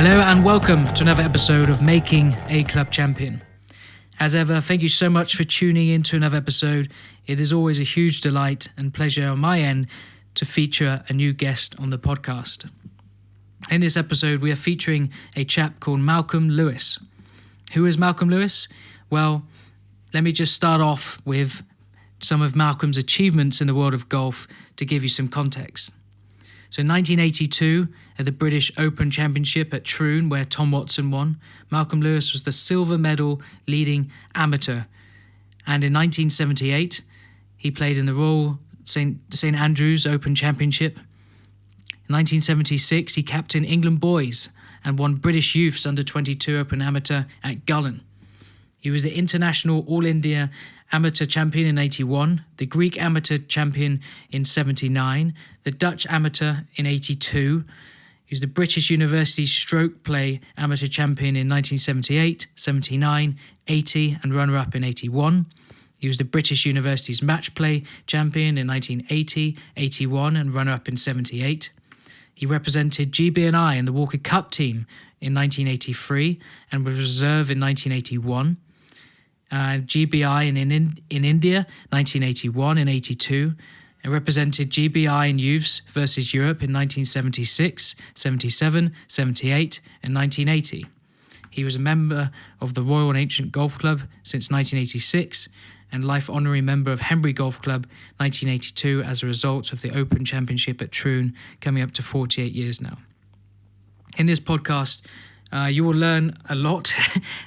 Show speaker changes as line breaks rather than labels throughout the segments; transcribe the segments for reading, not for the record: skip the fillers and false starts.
Hello and welcome to another episode of Making a Club Champion. As ever, thank you so much for tuning in to another episode. It is always a huge delight and pleasure on my end to feature a new guest on the podcast. In this episode, we are featuring a chap called Malcolm Lewis. Who is Malcolm Lewis? Well, let me just start off with some of Malcolm's achievements in the world of golf to give you some context. So in 1982, at the British Open Championship at Troon, where Tom Watson won, Malcolm Lewis was the silver medal leading amateur. And in 1978, he played in the Royal St Andrews Open Championship. In 1976, he captained England boys and won British Youths Under-22 Open Amateur at Gullen. He was the International All-India Amateur Champion in 81, the Greek Amateur Champion in 79, the Dutch Amateur in 82. He was the British University Stroke Play Amateur Champion in 1978, 79, 80 and runner-up in 81. He was the British University's Match Play Champion in 1980, 81 and runner-up in 78. He represented GB&I in the Walker Cup team in 1983 and was reserve in 1981. GBI in India, 1981 and 82, and represented GBI in Youths versus Europe in 1976, 77, 78 and 1980. He was a member of the Royal and Ancient Golf Club since 1986 and Life Honorary Member of Henbury Golf Club 1982 as a result of the Open Championship at Troon, coming up to 48 years now. In this podcast, you will learn a lot,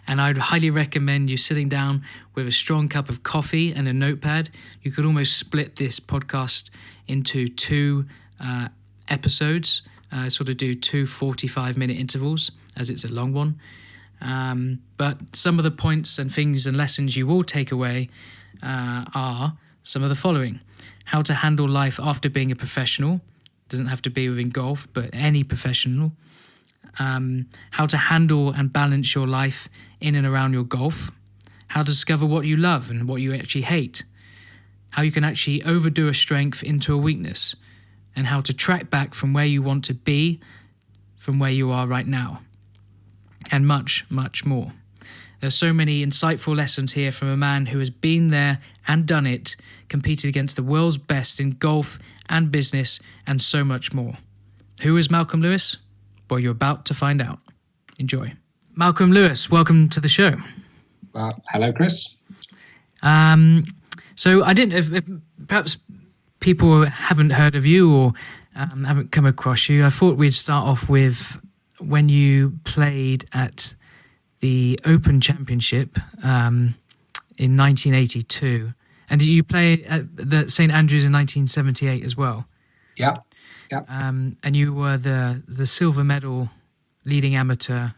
and I'd highly recommend you sitting down with a strong cup of coffee and a notepad. You could almost split this podcast into two episodes, sort of do two 45-minute intervals, as it's a long one. But some of the points and things and lessons you will take away are some of the following. How to handle life after being a professional. Doesn't have to be within golf, but any professional. How to handle and balance your life in and around your golf, how to discover what you love and what you actually hate, how you can actually overdo a strength into a weakness, and how to track back from where you want to be from where you are right now, and much, much more. There's so many insightful lessons here from a man who has been there and done it, competed against the world's best in golf and business, and so much more. Who is Malcolm Lewis? Well, you're about to find out. Enjoy. Malcolm Lewis, welcome to the show.
Hello, Chris.
So I didn't, if perhaps people haven't heard of you or haven't come across you, I thought we'd start off with when you played at the Open Championship in 1982. And did you play at the St Andrews in 1978 as well?
Yeah. Yep.
And you were the silver medal leading amateur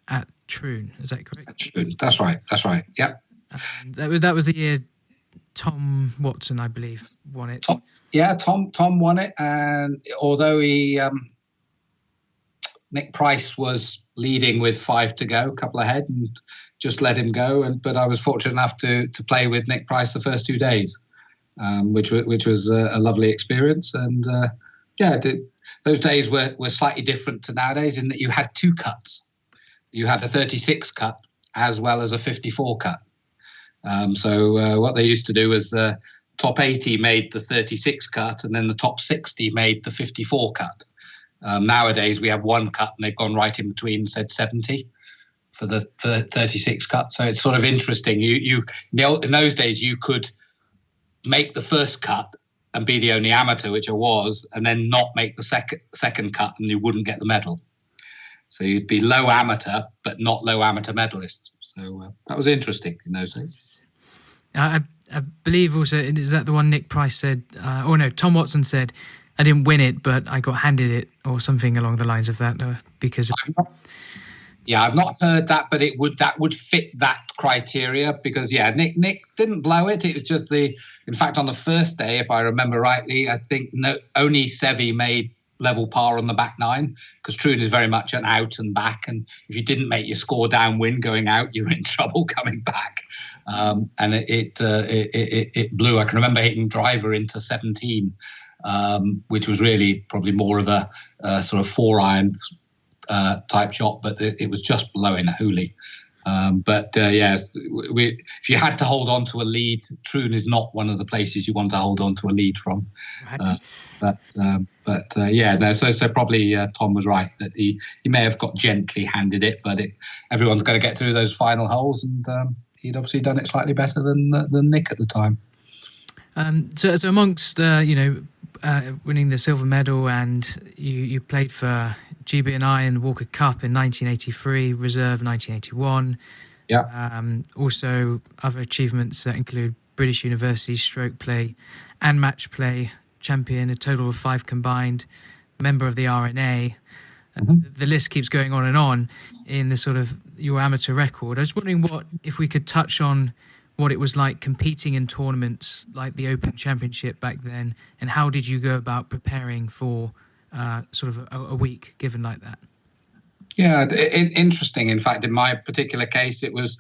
at Troon, is that correct?
At Troon, that's right. Yep.
That was the year Tom Watson, I believe, won it.
Tom won it, and although Nick Price was leading with 5 to go, a couple ahead, and just let him go. But I was fortunate enough to play with Nick Price the first 2 days, which was a lovely experience. And those days were slightly different to nowadays in that you had 2 cuts. You had a 36 cut as well as a 54 cut. So what they used to do was top 80 made the 36 cut and then the top 60 made the 54 cut. Nowadays we have 1 cut and they've gone right in between, said 70 for the 36 cut. So it's sort of interesting. In those days you could make the first cut and be the only amateur, which I was, and then not make the second cut and you wouldn't get the medal. So you'd be low amateur, but not low amateur medalist. So that was interesting in those days.
I believe also, is that the one Nick Price said, Tom Watson said, I didn't win it, but I got handed it, or something along the lines of that, because...
I've not heard that, but that would fit that criteria because Nick didn't blow it. It was just in fact, on the first day, if I remember rightly, I think only Seve made level par on the back 9 because Troon is very much an out and back, and if you didn't make your score downwind going out, you're in trouble coming back. And it blew. I can remember hitting driver into 17, which was really probably more of a sort of 4 irons type shot, but it was just below in a hoolie. If you had to hold on to a lead, Troon is not one of the places you want to hold on to a lead from.
Right.
So probably Tom was right that he may have got gently handed it, but everyone's got to get through those final holes, and he'd obviously done it slightly better than Nick at the time.
So amongst winning the silver medal, and you played for GB&I in the Walker Cup in 1983, Reserve 1981.
Yeah.
Also other achievements that include British University stroke play and match play champion, a total of 5 combined, member of the RNA.
Mm-hmm.
The list keeps going on in the sort of your amateur record. I was wondering if we could touch on what it was like competing in tournaments like the Open Championship back then, and how did you go about preparing for sort of a week given like that?
Yeah, interesting. In fact, in my particular case, it was,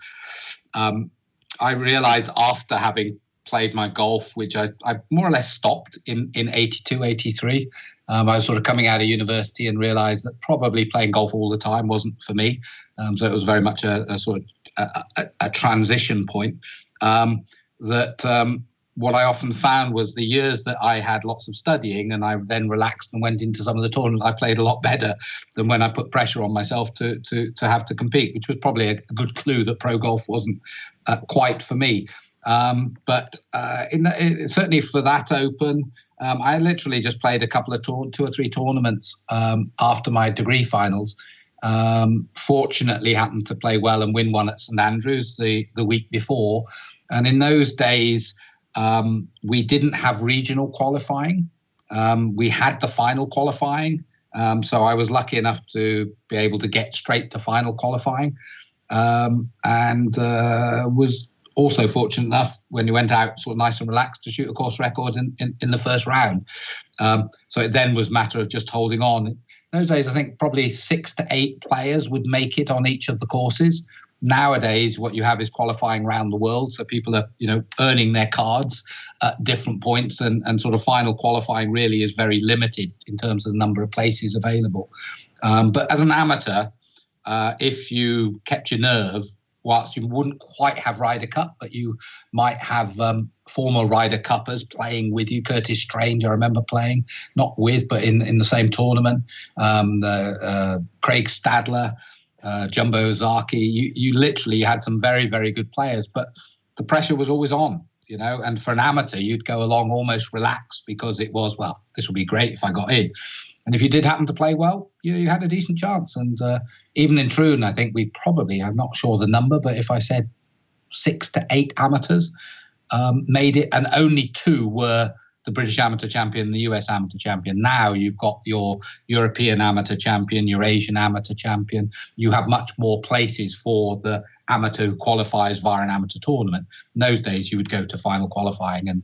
I realized after having played my golf, which I more or less stopped in 82, 83. I was sort of coming out of university and realized that probably playing golf all the time wasn't for me. So it was very much a sort of a transition point. What I often found was the years that I had lots of studying and I then relaxed and went into some of the tournaments, I played a lot better than when I put pressure on myself to have to compete, which was probably a good clue that pro golf wasn't quite for me. Certainly for that Open, I literally just played a couple of 2 or 3 tournaments after my degree finals. Fortunately happened to play well and win one at St Andrews the week before. And in those days, we didn't have regional qualifying. We had the final qualifying. So I was lucky enough to be able to get straight to final qualifying. And was also fortunate enough when you went out sort of nice and relaxed to shoot a course record in the first round. So it then was a matter of just holding on. In those days, I think probably 6 to 8 players would make it on each of the courses. Nowadays, what you have is qualifying around the world. So people are, earning their cards at different points, and sort of final qualifying really is very limited in terms of the number of places available. But as an amateur, if you kept your nerve, whilst you wouldn't quite have Ryder Cup, but you might have former Ryder Cuppers playing with you. Curtis Strange, I remember playing, not with, but in the same tournament. Craig Stadler, Jumbo Ozaki. You literally had some very, very good players, but the pressure was always on, and for an amateur, you'd go along almost relaxed because it was, well, this would be great if I got in. And if you did happen to play well, you had a decent chance. And even in Troon, I think we probably, I'm not sure the number, but if I said 6 to 8 amateurs made it, and only 2 were the British Amateur Champion and the US Amateur Champion. Now you've got your European Amateur Champion, your Asian Amateur Champion. You have much more places for the amateur who qualifies via an amateur tournament. In those days, you would go to final qualifying and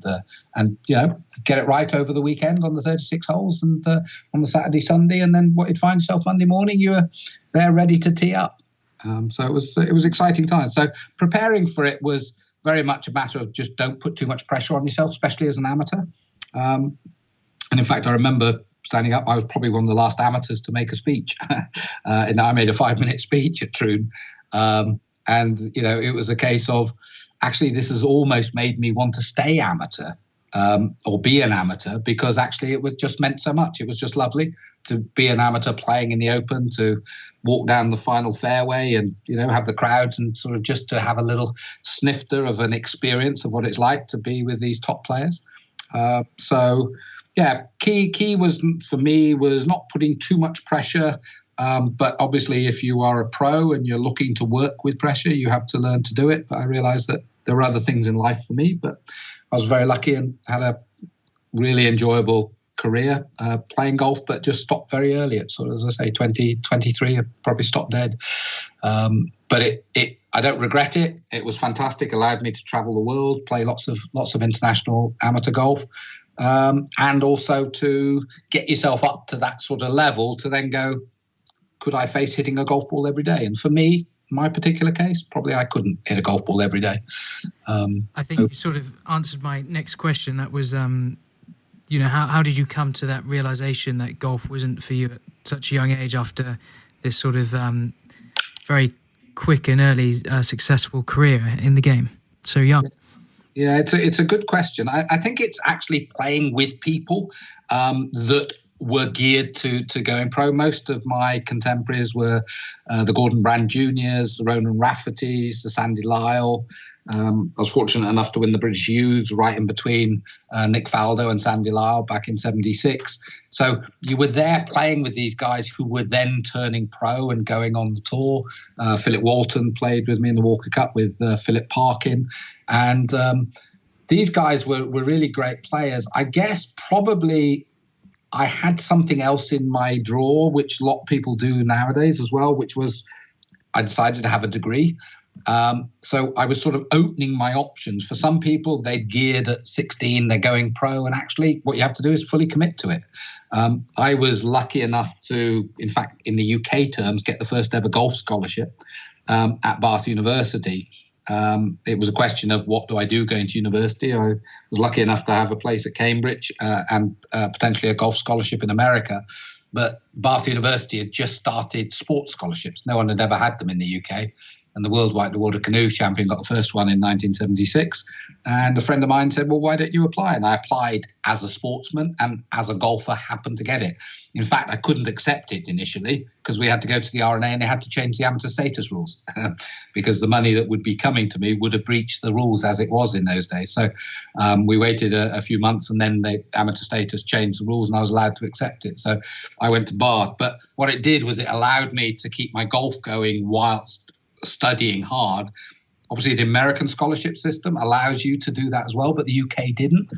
get it right over the weekend on the 36 holes and on the Saturday, Sunday, and then what you'd find yourself Monday morning, you were there ready to tee up. So it was exciting times. So preparing for it was very much a matter of just don't put too much pressure on yourself, especially as an amateur. And in fact, I remember standing up. I was probably one of the last amateurs to make a speech. And I made a 5-minute speech at Troon. And, it was a case of, actually, this has almost made me want to stay amateur or be an amateur, because actually it would just meant so much. It was just lovely to be an amateur playing in the Open, to walk down the final fairway and, have the crowds and sort of just to have a little snifter of an experience of what it's like to be with these top players. Key was for me was not putting too much pressure. But obviously, if you are a pro and you're looking to work with pressure, you have to learn to do it. But I realized that there were other things in life for me. But I was very lucky and had a really enjoyable career playing golf, but just stopped very early at sort of, as I say, 23. I probably stopped dead. But I don't regret it. It was fantastic. Allowed me to travel the world, play lots of international amateur golf. And also to get yourself up to that sort of level to then go, could I face hitting a golf ball every day? And for me, my particular case, probably I couldn't hit a golf ball every day.
I think you sort of answered my next question. That was, how did you come to that realization that golf wasn't for you at such a young age after this sort of very quick and early successful career in the game so young?
Yeah, it's a good question. I think it's actually playing with people that were geared to going pro. Most of my contemporaries were the Gordon Brand Juniors, the Ronan Raffertys, the Sandy Lyle. I was fortunate enough to win the British Youths right in between Nick Faldo and Sandy Lyle back in '76. So you were there playing with these guys who were then turning pro and going on the tour. Philip Walton played with me in the Walker Cup with Philip Parkin. And these guys were really great players. I guess probably I had something else in my drawer, which a lot of people do nowadays as well, which was I decided to have a degree. So I was sort of opening my options. For some people, they'd geared at 16, they're going pro, and actually what you have to do is fully commit to it. I was lucky enough to, in fact, in the UK terms, get the first ever golf scholarship at Bath University. It was a question of what do I do going to university. I was lucky enough to have a place at Cambridge and potentially a golf scholarship in America. But Bath University had just started sports scholarships. No one had ever had them in the UK. And the World Whitewater Canoe Champion got the first one in 1976. And a friend of mine said, well, why don't you apply? And I applied as a sportsman and as a golfer happened to get it. In fact, I couldn't accept it initially because we had to go to the RNA and they had to change the amateur status rules because the money that would be coming to me would have breached the rules as it was in those days. So we waited a few months and then the amateur status changed the rules and I was allowed to accept it. So I went to Bath. But what it did was it allowed me to keep my golf going whilst studying hard. Obviously, the American scholarship system allows you to do that as well, but the UK didn't.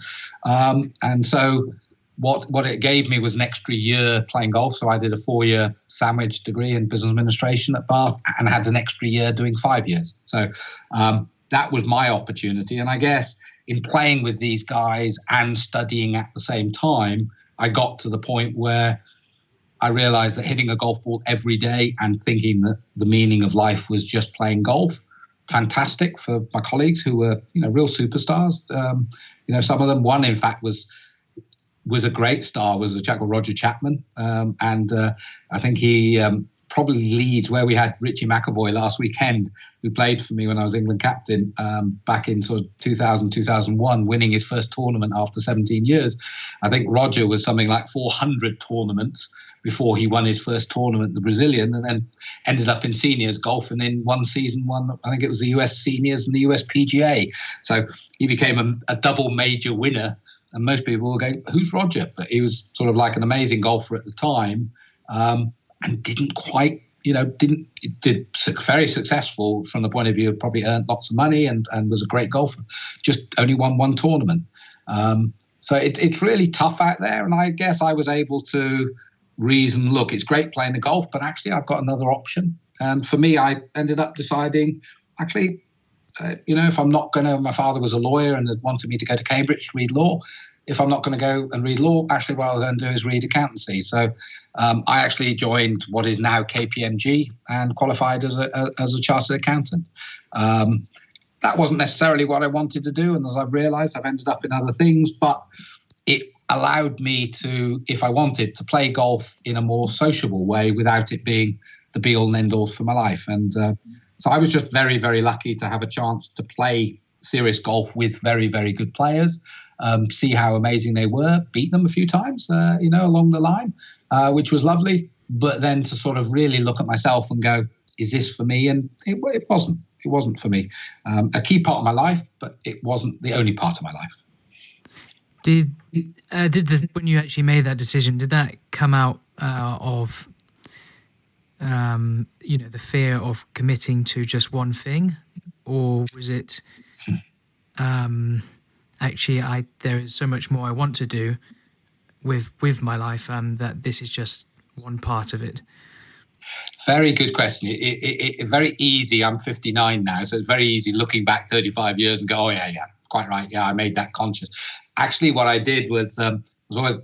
And so what it gave me was an extra year playing golf. So I did a 4-year sandwich degree in business administration at Bath and had an extra year doing 5 years. So that was my opportunity. And I guess in playing with these guys and studying at the same time, I got to the point where I realized that hitting a golf ball every day and thinking that the meaning of life was just playing golf, fantastic for my colleagues who were, real superstars. Some of them, one in fact was a great star, was a chap called Roger Chapman. And I think he probably leads where we had Richie McAvoy last weekend, who played for me when I was England captain back in sort of 2000, 2001, winning his first tournament after 17 years. I think Roger was something like 400 tournaments before he won his first tournament, the Brazilian, and then ended up in seniors golf and in one season won, I think it was the US seniors and the US PGA. So he became a double major winner. And most people were going, who's Roger? But he was sort of like an amazing golfer at the time and didn't quite, did very successful from the point of view of probably earned lots of money and was a great golfer, just only won one tournament. So it's really tough out there. And I guess I was able to reason, look, it's great playing the golf, but actually I've got another option. And for me, I ended up deciding, actually, if I'm not going to, my father was a lawyer and had wanted me to go to Cambridge to read law. If I'm not going to go and read law, actually what I'm going to do is read accountancy. So I actually joined what is now KPMG and qualified as a chartered accountant. That wasn't necessarily what I wanted to do. And as I've realized, I've ended up in other things, but it allowed me to, if I wanted, to play golf in a more sociable way without it being the be all and end all for my life. And so I was just very, very lucky to have a chance to play serious golf with very, very good players, see how amazing they were, beat them a few times, along the line, which was lovely. But then to sort of really look at myself and go, is this for me? And it wasn't. It wasn't for me. A key part of my life, but it wasn't the only part of my life.
When you actually made that decision, did that come out of the fear of committing to just one thing, or was it actually there is so much more I want to do with my life that this is just one part of it?
Very good question. It very easy. I'm 59 now, so it's very easy looking back 35 years and go, oh yeah, quite right. Yeah, I made that conscious. Actually, what I did was always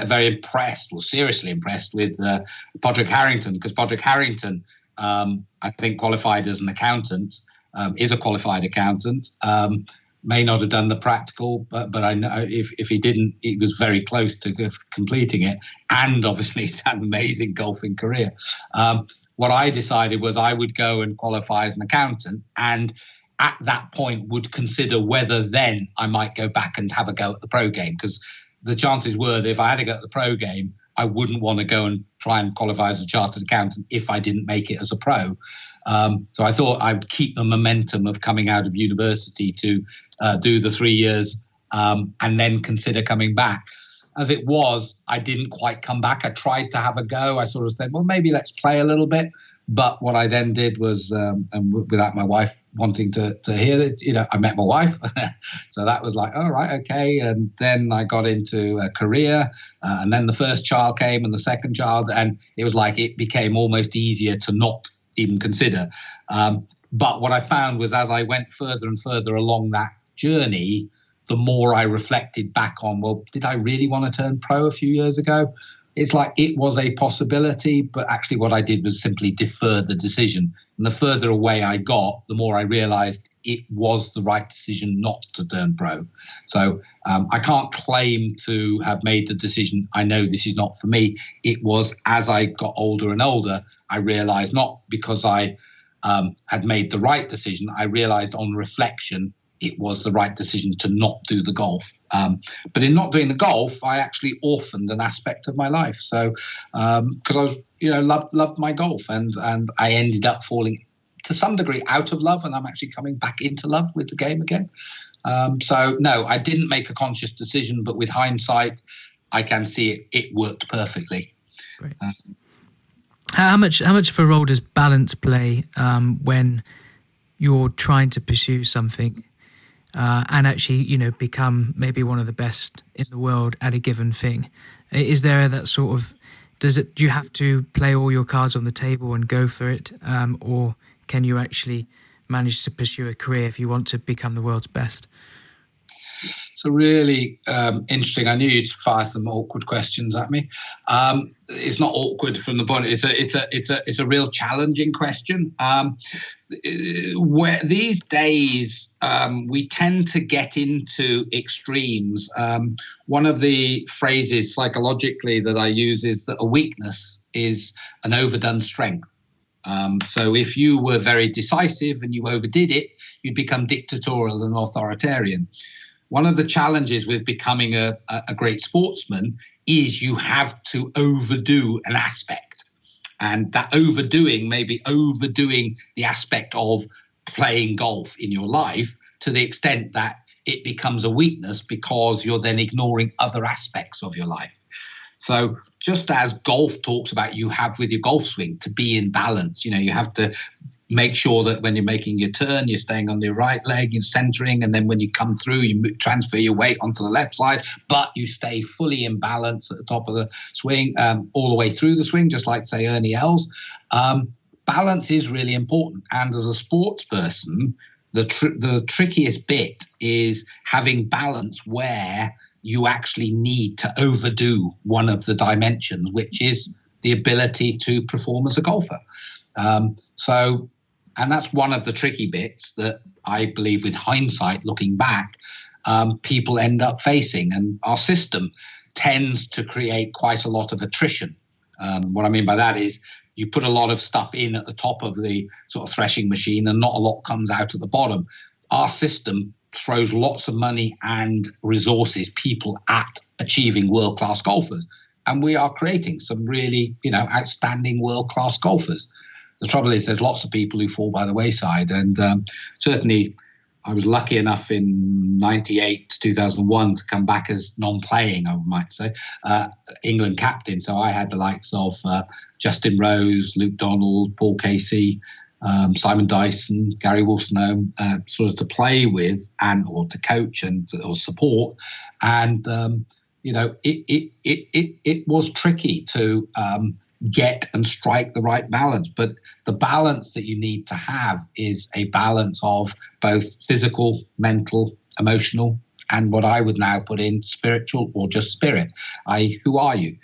very impressed, or seriously impressed with Podrick Harrington, because Podrick Harrington, I think, qualified as an accountant, is a qualified accountant. May not have done the practical, but I know if he didn't, he was very close to completing it. And obviously, he's had an amazing golfing career. what I decided was I would go and qualify as an accountant, and at that point would consider whether then I might go back and have a go at the pro game, because the chances were that if I had to go at the pro game, I wouldn't want to go and try and qualify as a chartered accountant if I didn't make it as a pro. So I thought I would keep the momentum of coming out of university to do the 3 years and then consider coming back. As it was, I didn't quite come back. I tried to have a go. I sort of said, well, maybe let's play a little bit. But what I then did was, and without my wife wanting to hear it, I met my wife. So that was like, all right, okay. And then I got into a career, and then the first child came and the second child. And it was like it became almost easier to not even consider. But what I found was as I went further and further along that journey, the more I reflected back on, well, did I really want to turn pro a few years ago? It's like it was a possibility, but actually what I did was simply defer the decision. And the further away I got, the more I realized it was the right decision not to turn pro. So I can't claim to have made the decision, I know this is not for me. It was as I got older and older, I realized, not because I had made the right decision, I realized on reflection, it was the right decision to not do the golf. But in not doing the golf, I actually orphaned an aspect of my life. So because I was, loved my golf, and I ended up falling to some degree out of love, and I'm actually coming back into love with the game again. So no, I didn't make a conscious decision, but with hindsight, I can see it worked perfectly.
Great. How much of a role does balance play when you're trying to pursue something? And actually, become maybe one of the best in the world at a given thing? Is there that sort of, do you have to play all your cards on the table and go for it? Or can you actually manage to pursue a career if you want to become the world's best?
So really interesting. I knew you'd fire some awkward questions at me. It's not awkward from the point. It's a real challenging question. Where these days we tend to get into extremes. One of the phrases psychologically that I use is that a weakness is an overdone strength. So if you were very decisive and you overdid it, you'd become dictatorial and authoritarian. One of the challenges with becoming a great sportsman is you have to overdo an aspect. And that overdoing may be overdoing the aspect of playing golf in your life to the extent that it becomes a weakness because you're then ignoring other aspects of your life. So just as golf talks about you have with your golf swing to be in balance, you have to make sure that when you're making your turn, you're staying on the right leg, you're centering, and then when you come through, you transfer your weight onto the left side, but you stay fully in balance at the top of the swing, all the way through the swing, just like, say, Ernie Els. Balance is really important. And as a sports person, the trickiest bit is having balance where you actually need to overdo one of the dimensions, which is the ability to perform as a golfer. And that's one of the tricky bits that I believe with hindsight, looking back, people end up facing. And our system tends to create quite a lot of attrition. What I mean by that is you put a lot of stuff in at the top of the sort of threshing machine and not a lot comes out at the bottom. Our system throws lots of money and resources, people at achieving world-class golfers. And we are creating some really, outstanding world-class golfers. The trouble is there's lots of people who fall by the wayside. And certainly I was lucky enough in 98 to 2001 to come back as non-playing, I might say, England captain. So I had the likes of Justin Rose, Luke Donald, Paul Casey, Simon Dyson, Gary Wolstenholme, sort of to play with or to coach or support. And, it was tricky to get and strike the right balance. But the balance that you need to have is a balance of both physical, mental, emotional, and what I would now put in spiritual or just spirit, i.e., who are you?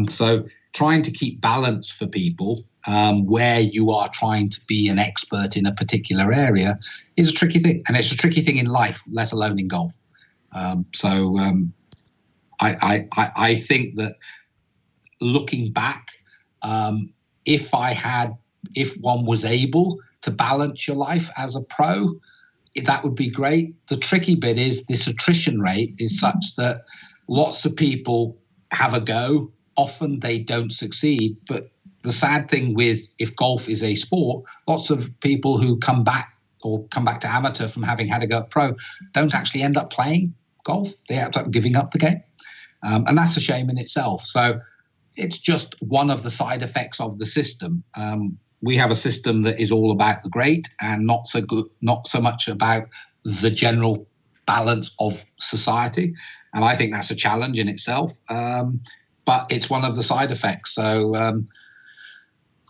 So trying to keep balance for people where you are trying to be an expert in a particular area is a tricky thing. And it's a tricky thing in life, let alone in golf. I think that looking back, if I had if one was able to balance your life as a pro, that would be great. The tricky bit is this attrition rate is such that lots of people have a go. Often they don't succeed. But the sad thing with, if golf is a sport, lots of people who come back to amateur from having had a go at pro don't actually end up playing golf. They end up giving up the game. And that's a shame in itself. So it's just one of the side effects of the system. We have a system that is all about the great and not so much about the general balance of society. And I think that's a challenge in itself. But it's one of the side effects. So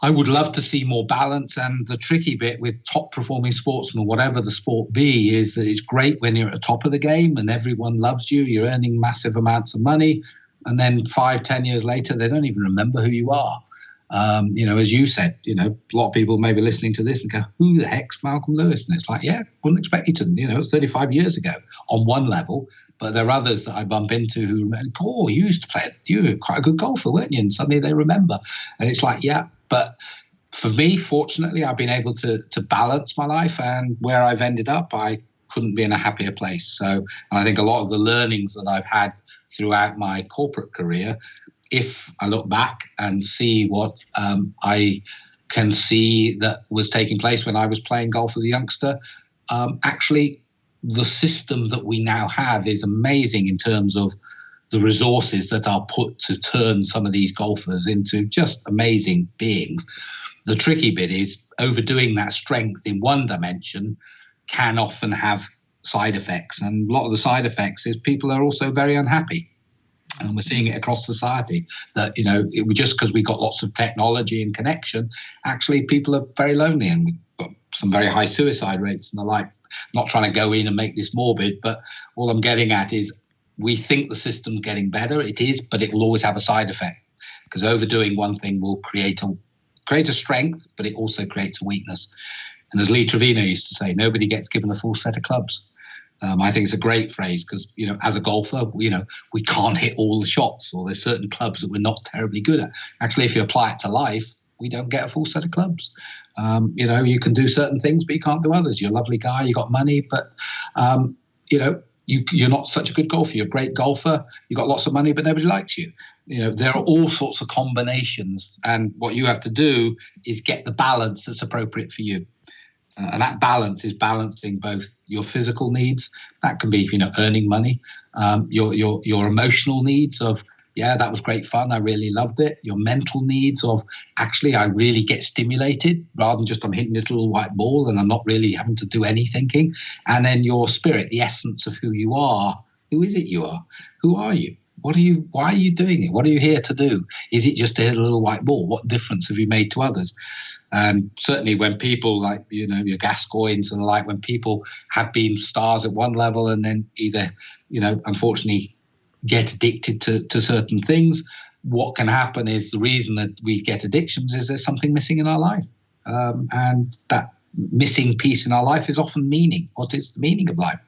I would love to see more balance. And the tricky bit with top performing sportsmen, whatever the sport be, is that it's great when you're at the top of the game and everyone loves you. You're earning massive amounts of money. And then 5-10 years later, they don't even remember who you are. As you said, a lot of people may be listening to this and go, who the heck's Malcolm Lewis? And it's like, yeah, wouldn't expect you to, it's 35 years ago on one level. But there are others that I bump into who remember, oh, you used to play, you were quite a good golfer, weren't you? And suddenly they remember. And it's like, yeah, but for me, fortunately, I've been able to balance my life, and where I've ended up, I couldn't be in a happier place. So, and I think a lot of the learnings that I've had throughout my corporate career, if I look back and see what I can see that was taking place when I was playing golf as a youngster, actually the system that we now have is amazing in terms of the resources that are put to turn some of these golfers into just amazing beings. The tricky bit is overdoing that strength in one dimension can often have side effects. And a lot of the side effects is people are also very unhappy. And we're seeing it across society that, just because we got lots of technology and connection, actually people are very lonely, and we've got some very high suicide rates and the like. Not trying to go in and make this morbid, but all I'm getting at is we think the system's getting better. It is, but it will always have a side effect, because overdoing one thing will create a strength, but it also creates a weakness. And as Lee Trevino used to say, nobody gets given a full set of clubs. I think it's a great phrase because, as a golfer, we can't hit all the shots, or there's certain clubs that we're not terribly good at. Actually, if you apply it to life, we don't get a full set of clubs. You can do certain things, but you can't do others. You're a lovely guy, you got money, but, you're not such a good golfer. You're a great golfer, you got lots of money, but nobody likes you. There are all sorts of combinations, and what you have to do is get the balance that's appropriate for you. And that balance is balancing both your physical needs, that can be, earning money, your emotional needs of, yeah, that was great fun, I really loved it. Your mental needs of, actually, I really get stimulated rather than just I'm hitting this little white ball and I'm not really having to do any thinking. And then your spirit, the essence of who you are. Who is it you are? Who are you? Why are you doing it? What are you here to do? Is it just to hit a little white ball? What difference have you made to others? And certainly when people like, your Gascoignes and the like, when people have been stars at one level and then either, unfortunately get addicted to certain things, what can happen is the reason that we get addictions is there's something missing in our life. And that missing piece in our life is often meaning. What is the meaning of life?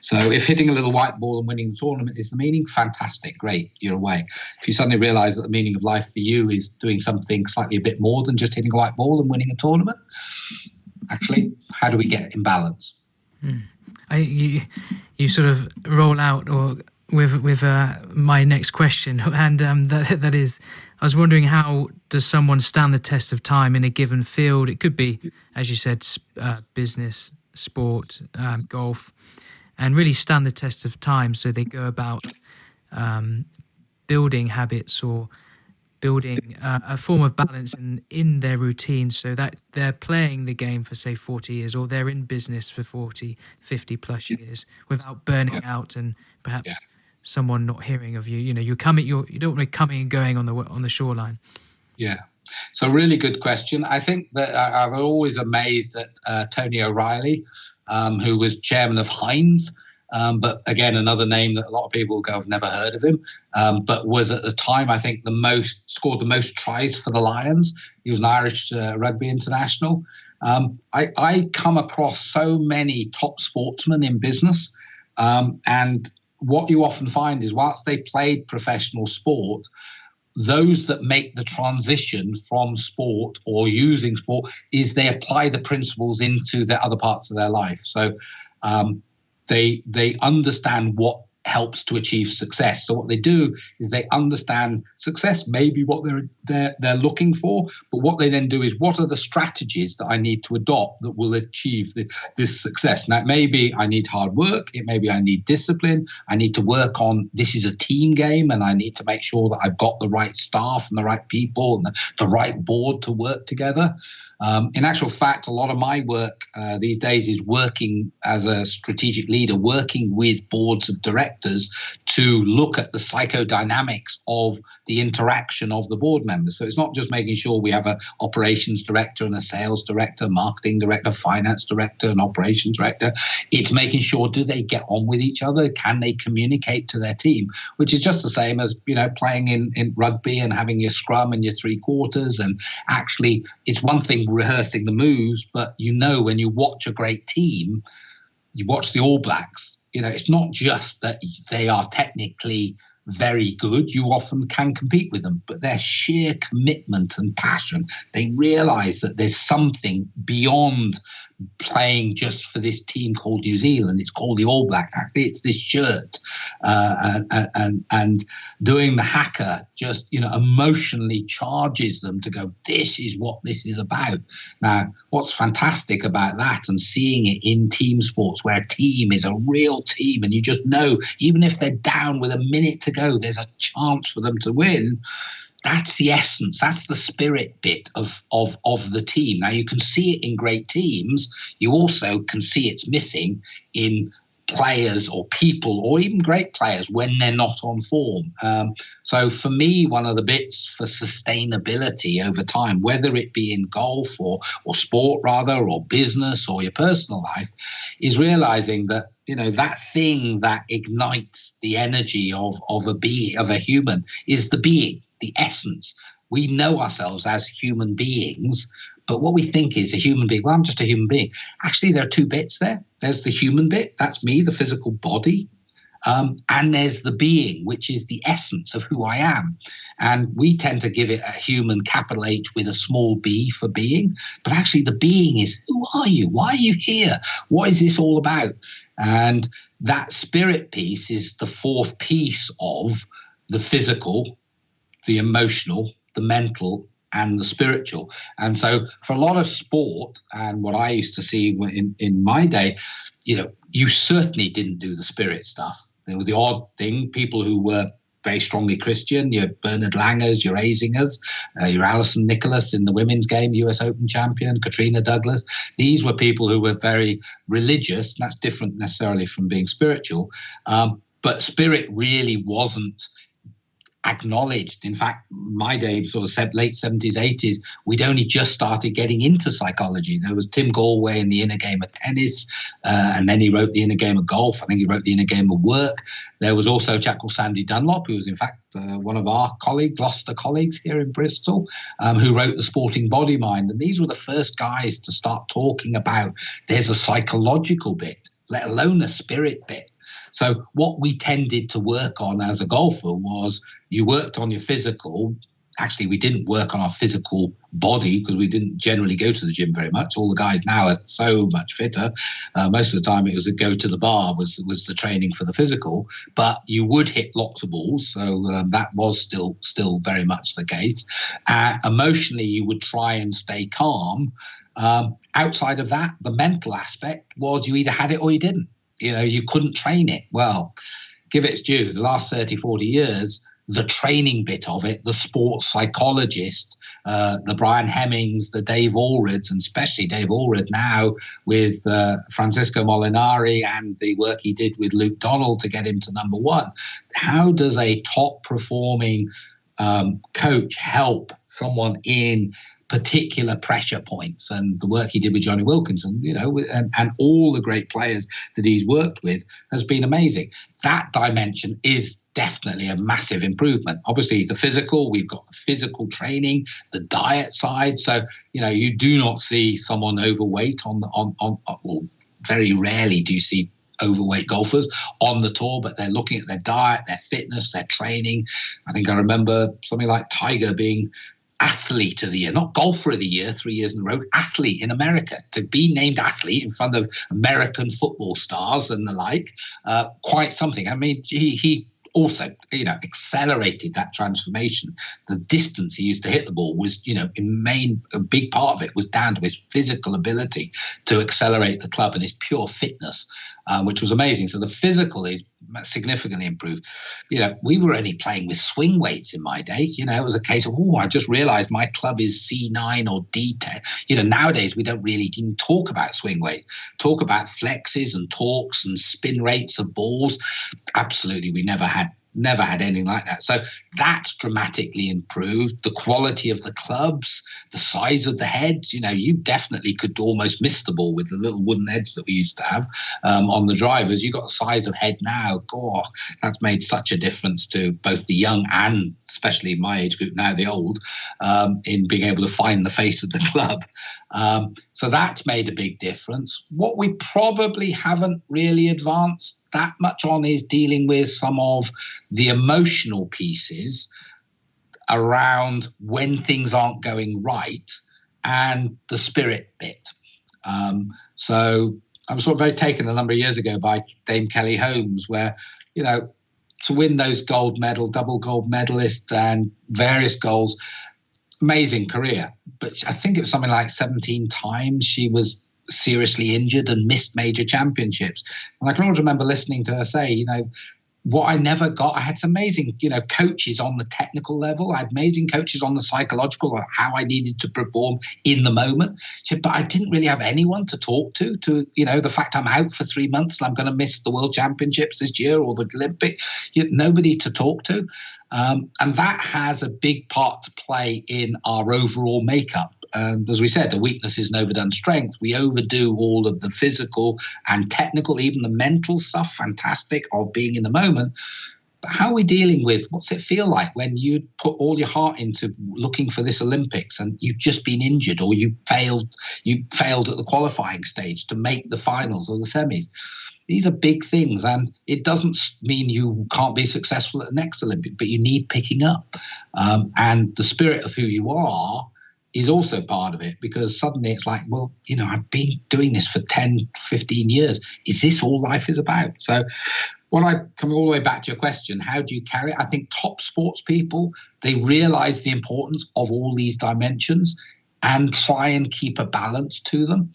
So if hitting a little white ball and winning the tournament is the meaning, fantastic, great, you're away. If you suddenly realize that the meaning of life for you is doing something slightly a bit more than just hitting a white ball and winning a tournament, actually, how do we get in balance?
You sort of roll out with my next question, and that is, I was wondering, how does someone stand the test of time in a given field? It could be, as you said, business, sport, golf, and really stand the test of time. So they go about building habits or building a form of balance in their routine, so that they're playing the game for, say, 40 years, or they're in business for 40, 50 plus years without burning out and perhaps someone not hearing of you. You don't want to be coming and going on the shoreline.
Yeah. So really good question. I think that I'm always amazed at Tony O'Reilly, who was chairman of Heinz. But again, another name that a lot of people go, I've never heard of him, but was at the time, I think, scored the most tries for the Lions. He was an Irish rugby international. I come across so many top sportsmen in business, and what you often find is whilst they played professional sport, those that make the transition from sport or using sport is they apply the principles into the other parts of their life. So they understand what helps to achieve success. So what they do is they understand success, maybe what they're looking for, but what they then do is, what are the strategies that I need to adopt that will achieve this success? Now, maybe I need hard work, it maybe I need discipline, I need to work on, this is a team game, and I need to make sure that I've got the right staff and the right people and the right board to work together. In actual fact, a lot of my work these days is working as a strategic leader, working with boards of directors to look at the psychodynamics of the interaction of the board members. So it's not just making sure we have an operations director and a sales director, marketing director, finance director, and operations director. It's making sure, do they get on with each other? Can they communicate to their team? Which is just the same as, playing in rugby and having your scrum and your three quarters. And actually, it's one thing rehearsing the moves, but when you watch a great team, you watch the All Blacks, it's not just that they are technically very good, you often can compete with them, but their sheer commitment and passion, they realize that there's something beyond playing just for this team called New Zealand. It's called the All Blacks. Actually, it's this shirt, and doing the haka just emotionally charges them to go, this is what this is about. Now, what's fantastic about that, and seeing it in team sports where a team is a real team, and you just know, even if they're down with a minute to go, there's a chance for them to win. That's the essence. That's the spirit bit of the team. Now, you can see it in great teams. You also can see it's missing in players or people or even great players when they're not on form. So for me, one of the bits for sustainability over time, whether it be in golf or sport rather, or business or your personal life, is realizing that that thing that ignites the energy of a human is the being, the essence. We know ourselves as human beings, but what we think is a human being, well, I'm just a human being. Actually, there are two bits there. There's the human bit, that's me, the physical body. And there's the being, which is the essence of who I am. And we tend to give it a human, capital H with a small b for being. But actually, the being is, who are you? Why are you here? What is this all about? And that spirit piece is the fourth piece of the physical, the emotional, the mental, and the spiritual. And so for a lot of sport, and what I used to see in my day, you certainly didn't do the spirit stuff. There was the odd thing, people who were very strongly Christian, your Bernard Langers, your Asingers, your Alison Nicholas in the women's game, US Open champion, Katrina Douglas. These were people who were very religious, and that's different necessarily from being spiritual. But spirit really wasn't acknowledged. In fact, my day, sort of late 70s, 80s, we'd only just started getting into psychology. There was Tim Galway in The Inner Game of Tennis, and then he wrote The Inner Game of Golf. I think he wrote The Inner Game of Work. There was also a chap called Sandy Dunlop, who was in fact one of our Gloucester colleagues here in Bristol, who wrote The Sporting Body Mind. And these were the first guys to start talking about there's a psychological bit, let alone a spirit bit. So what we tended to work on as a golfer was you worked on your physical. Actually, we didn't work on our physical body because we didn't generally go to the gym very much. All the guys now are so much fitter. Most of the time it was a go to the bar was the training for the physical, but you would hit lots of balls. So that was still very much the case. Emotionally, you would try and stay calm. Outside of that, the mental aspect was you either had it or you didn't. You couldn't train it. Well, give it its due. The last 30, 40 years, the training bit of it, the sports psychologist, the Brian Hemmings, the Dave Allreds, and especially Dave Allred now with Francisco Molinari and the work he did with Luke Donald to get him to number one. How does a top performing coach help someone in particular pressure points? And the work he did with Johnny Wilkinson, and all the great players that he's worked with has been amazing. That dimension is definitely a massive improvement. Obviously, the physical, we've got the physical training, the diet side. So, you do not see someone overweight well, very rarely do you see overweight golfers on the tour, but they're looking at their diet, their fitness, their training. I think I remember something like Tiger being athlete of the year, not golfer of the year, 3 years in a row, athlete in America. To be named athlete in front of American football stars and the like, quite something. I mean, he also, accelerated that transformation. The distance he used to hit the ball was, a big part of it was down to his physical ability to accelerate the club and his pure fitness, which was amazing. So the physical is significantly improved. We were only playing with swing weights in my day. It was a case of, I just realized my club is C9 or D10. Nowadays we don't really even talk about swing weights, talk about flexes and torques and spin rates of balls. Absolutely, we never had anything like that. So that's dramatically improved. The quality of the clubs, the size of the heads, you definitely could almost miss the ball with the little wooden heads that we used to have on the drivers. You've got the size of head now. God, that's made such a difference to both the young and especially my age group now, the old, in being able to find the face of the club. So that's made a big difference. What we probably haven't really advanced that much on is dealing with some of the emotional pieces around when things aren't going right and the spirit bit. So I was sort of very taken a number of years ago by Dame Kelly Holmes, where, to win those gold medal, double gold medalist and various goals, amazing career. But I think it was something like 17 times she was seriously injured and missed major championships. And I can always remember listening to her say, what I never got, I had some amazing, coaches on the technical level. I had amazing coaches on the psychological, how I needed to perform in the moment. She said, but I didn't really have anyone to talk to, the fact I'm out for 3 months and I'm going to miss the World Championships this year or the Olympic, nobody to talk to. And that has a big part to play in our overall makeup. As we said, the weakness is an overdone strength. We overdo all of the physical and technical, even the mental stuff, fantastic, of being in the moment. But how are we dealing with, what's it feel like when you put all your heart into looking for this Olympics and you've just been injured, or you failed at the qualifying stage to make the finals or the semis? These are big things, and it doesn't mean you can't be successful at the next Olympic, but you need picking up. And the spirit of who you are is also part of it, because suddenly it's like, well, I've been doing this for 10, 15 years. Is this all life is about? So coming all the way back to your question, how do you carry it? I think top sports people, they realize the importance of all these dimensions and try and keep a balance to them.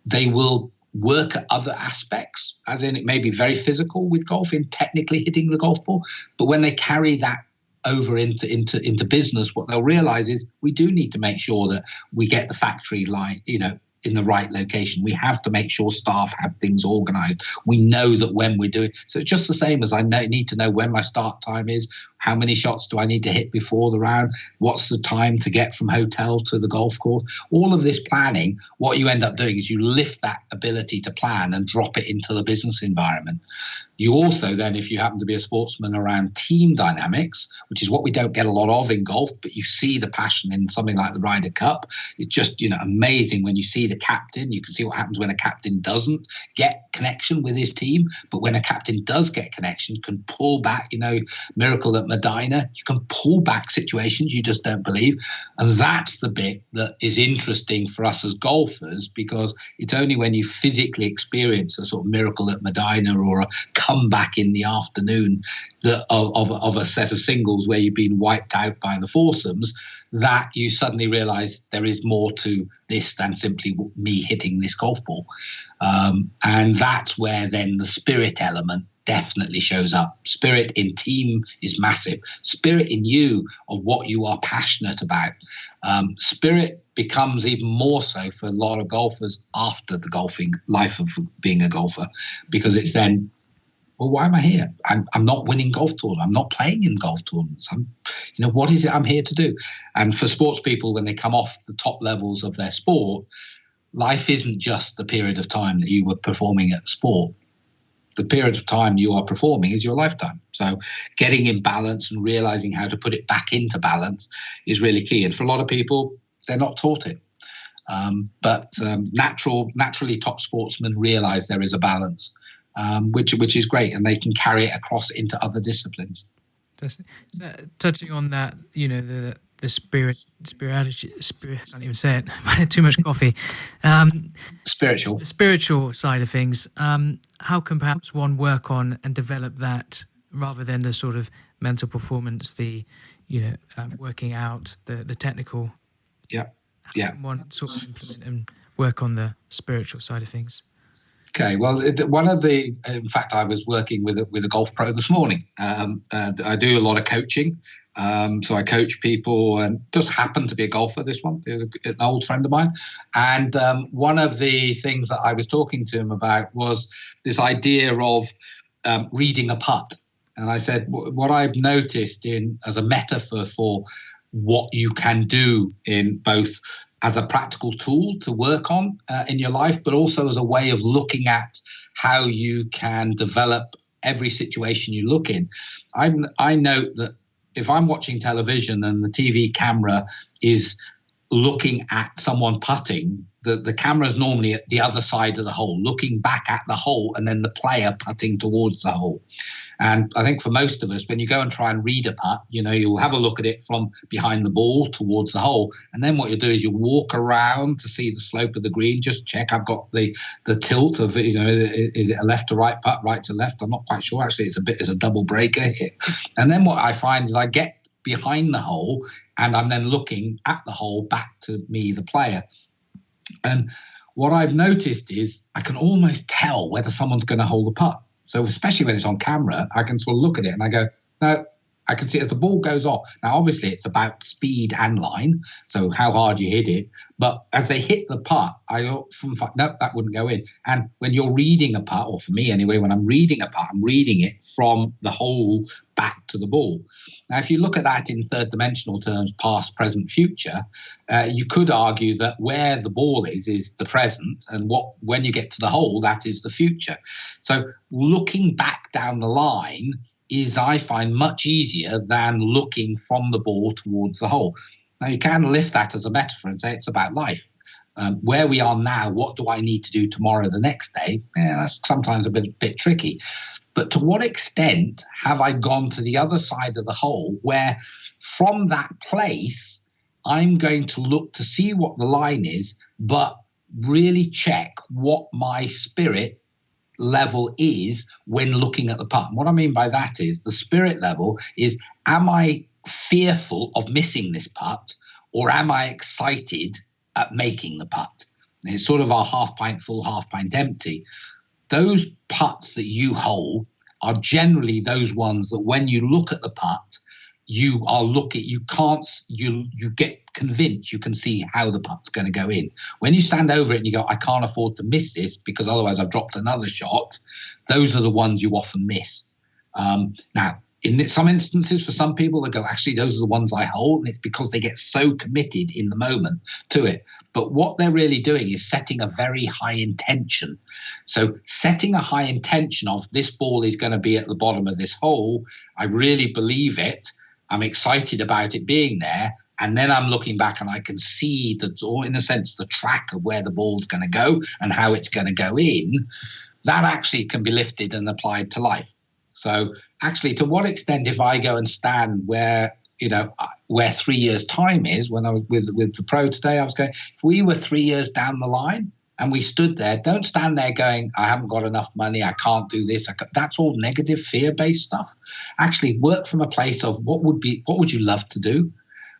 They will work at other aspects, as in it may be very physical with golf in technically hitting the golf ball, but when they carry that over into business, what they'll realize is we do need to make sure that we get the factory line, in the right location. We have to make sure staff have things organized. We know that when we're doing, so it's just the same as I need to know when my start time is, how many shots do I need to hit before the round, what's the time to get from hotel to the golf course. All of this planning, what you end up doing is you lift that ability to plan and drop it into the business environment. You also then, if you happen to be a sportsman, around team dynamics, which is what we don't get a lot of in golf, but you see the passion in something like the Ryder Cup. It's just, amazing when you see the captain. You can see what happens when a captain doesn't get connection with his team, but when a captain does get connection, can pull back, miracle at Medina, you can pull back situations you just don't believe. And that's the bit that is interesting for us as golfers, because it's only when you physically experience a sort of miracle at Medina or a comeback in the afternoon of a set of singles where you've been wiped out by the foursomes, that you suddenly realize there is more to this than simply me hitting this golf ball. And that's where then the spirit element definitely shows up. Spirit in team is massive. Spirit in you of what you are passionate about. Spirit becomes even more so for a lot of golfers after the golfing life of being a golfer, because it's then, well, why am I here? I'm not winning golf tournaments. I'm not playing in golf tournaments. What is it I'm here to do? And for sports people, when they come off the top levels of their sport, life isn't just the period of time that you were performing at sport. The period of time you are performing is your lifetime. So getting in balance and realizing how to put it back into balance is really key. And for a lot of people, they're not taught it. But naturally top sportsmen realize there is a balance. which is great, and they can carry it across into other disciplines.
Touching on that, the spirituality, I can't even say it. I had too much coffee.
The
spiritual side of things. How can perhaps one work on and develop that rather than the sort of mental performance, the working out, the technical?
Yeah.
How can one sort of implement and work on the spiritual side of things?
Okay, well, in fact, I was working with a golf pro this morning. I do a lot of coaching. So I coach people, and just happened to be a golfer, this one, an old friend of mine. And one of the things that I was talking to him about was this idea of reading a putt. And I said, what I've noticed as a metaphor for what you can do in both as a practical tool to work on in your life, but also as a way of looking at how you can develop every situation you look in. I note that if I'm watching television and the TV camera is looking at someone putting, the camera is normally at the other side of the hole, looking back at the hole, and then the player putting towards the hole. And I think for most of us, when you go and try and read a putt, you'll have a look at it from behind the ball towards the hole. And then what you do is you walk around to see the slope of the green, just check I've got the tilt of, is it a left to right putt, right to left? I'm not quite sure. Actually, it's a double breaker here. And then what I find is I get behind the hole and I'm then looking at the hole back to me, the player. And what I've noticed is I can almost tell whether someone's going to hold a putt. So especially when it's on camera, I can sort of look at it and I go, no, I can see as the ball goes off. Now, obviously, it's about speed and line, so how hard you hit it. But as they hit the putt, no, that wouldn't go in. And when you're reading a putt, or for me anyway, when I'm reading a putt, I'm reading it from the hole back to the ball. Now, if you look at that in third dimensional terms, past, present, future, you could argue that where the ball is the present, and when you get to the hole, that is the future. So looking back down the line is, I find, much easier than looking from the ball towards the hole. Now, you can lift that as a metaphor and say it's about life. Where we are now, what do I need to do tomorrow, the next day? That's sometimes a bit tricky. But to what extent have I gone to the other side of the hole where from that place, I'm going to look to see what the line is, but really check what my spirit level is when looking at the putt. And what I mean by that is the spirit level is, am I fearful of missing this putt, or am I excited at making the putt? And it's sort of our half pint full, half pint empty. Those putts that you hold are generally those ones that when you look at the putt, you get convinced you can see how the putt's going to go in. When you stand over it and you go, I can't afford to miss this because otherwise I've dropped another shot, those are the ones you often miss. Now, in some instances, for some people, they go, actually, those are the ones I hold. And it's because they get so committed in the moment to it. But what they're really doing is setting a very high intention. So setting a high intention of this ball is going to be at the bottom of this hole. I really believe it. I'm excited about it being there. And then I'm looking back and I can see or in a sense, the track of where the ball's going to go and how it's going to go in. That actually can be lifted and applied to life. So actually, to what extent, if I go and stand where 3 years' time is, when I was with the pro today, I was going, if we were 3 years down the line and we stood there, don't stand there going, I haven't got enough money, I can't do this. That's all negative, fear-based stuff. Actually, work from a place of what would you love to do?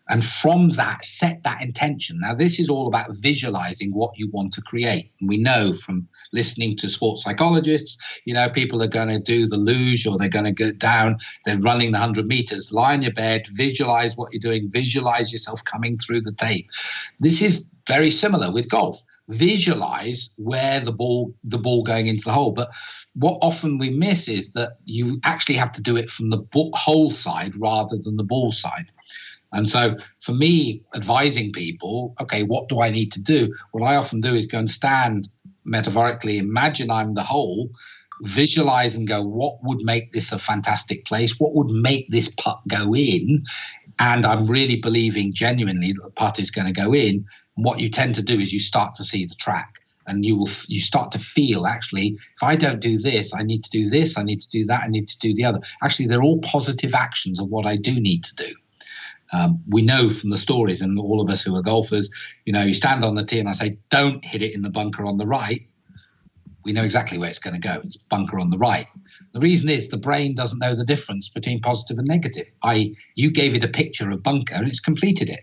And from that, set that intention. Now, this is all about visualizing what you want to create. And we know from listening to sports psychologists, people are going to do the luge, or they're going to go down, they're running the 100 meters, lie in your bed, visualize what you're doing, visualize yourself coming through the tape. This is very similar with golf. Visualize where the ball going into the hole. But what often we miss is that you actually have to do it from the hole side rather than the ball side. And so for me, advising people, okay, what do I need to do? What I often do is go and stand metaphorically, imagine I'm the hole, visualize and go, what would make this a fantastic place? What would make this putt go in? And I'm really believing genuinely that the putt is going to go in. And what you tend to do is you start to see the track. And you start to feel, actually, if I don't do this, I need to do this, I need to do that, I need to do the other. Actually, they're all positive actions of what I do need to do. We know from the stories, and all of us who are golfers, you stand on the tee and I say, don't hit it in the bunker on the right. We know exactly where it's going to go. It's bunker on the right. The reason is the brain doesn't know the difference between positive and negative. You gave it a picture of bunker and it's completed it.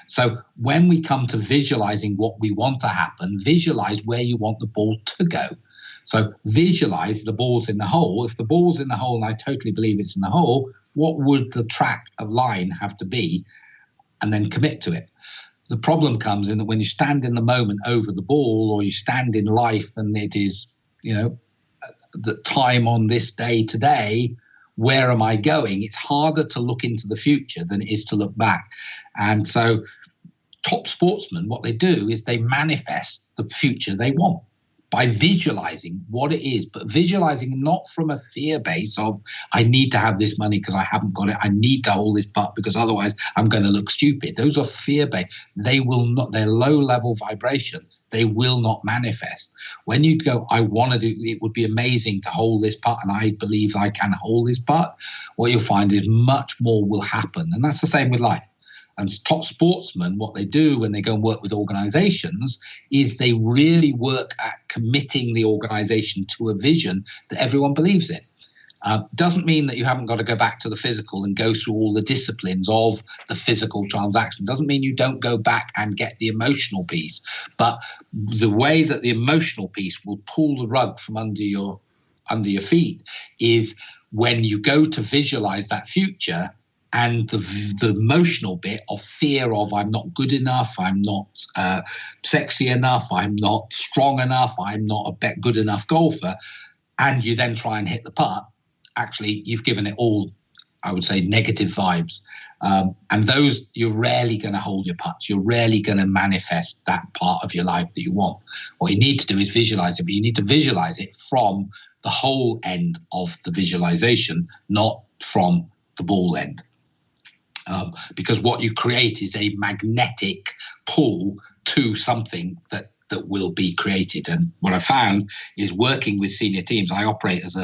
So when we come to visualizing what we want to happen, visualize where you want the ball to go. So visualize the ball's in the hole. If the ball's in the hole, and I totally believe it's in the hole, what would the track of line have to be? And then commit to it. The problem comes in that when you stand in the moment over the ball, or you stand in life and it is, the time on this day today, where am I going? It's harder to look into the future than it is to look back. And so top sportsmen, what they do is they manifest the future they want by visualizing what it is, but visualizing not from a fear base of, I need to have this money because I haven't got it. I need to hold this putt because otherwise I'm going to look stupid. Those are fear-based. They will not, they're low-level vibration. They will not manifest. When you go, I want to do, it would be amazing to hold this putt and I believe I can hold this putt, what you'll find is much more will happen. And that's the same with life. And top sportsmen, what they do when they go and work with organizations is they really work at committing the organization to a vision that everyone believes in. Doesn't mean that you haven't got to go back to the physical and go through all the disciplines of the physical transaction. Doesn't mean you don't go back and get the emotional piece. But the way that the emotional piece will pull the rug from under your feet is when you go to visualize that future. And the emotional bit of fear of I'm not good enough, I'm not sexy enough, I'm not strong enough, I'm not a good enough golfer, and you then try and hit the putt, actually you've given it all, I would say, negative vibes. And those, you're rarely going to hold your putts. You're rarely going to manifest that part of your life that you want. What you need to do is visualize it, but you need to visualize it from the whole end of the visualization, not from the ball end. Because what you create is a magnetic pull to something that will be created. And what I found is working with senior teams, I operate as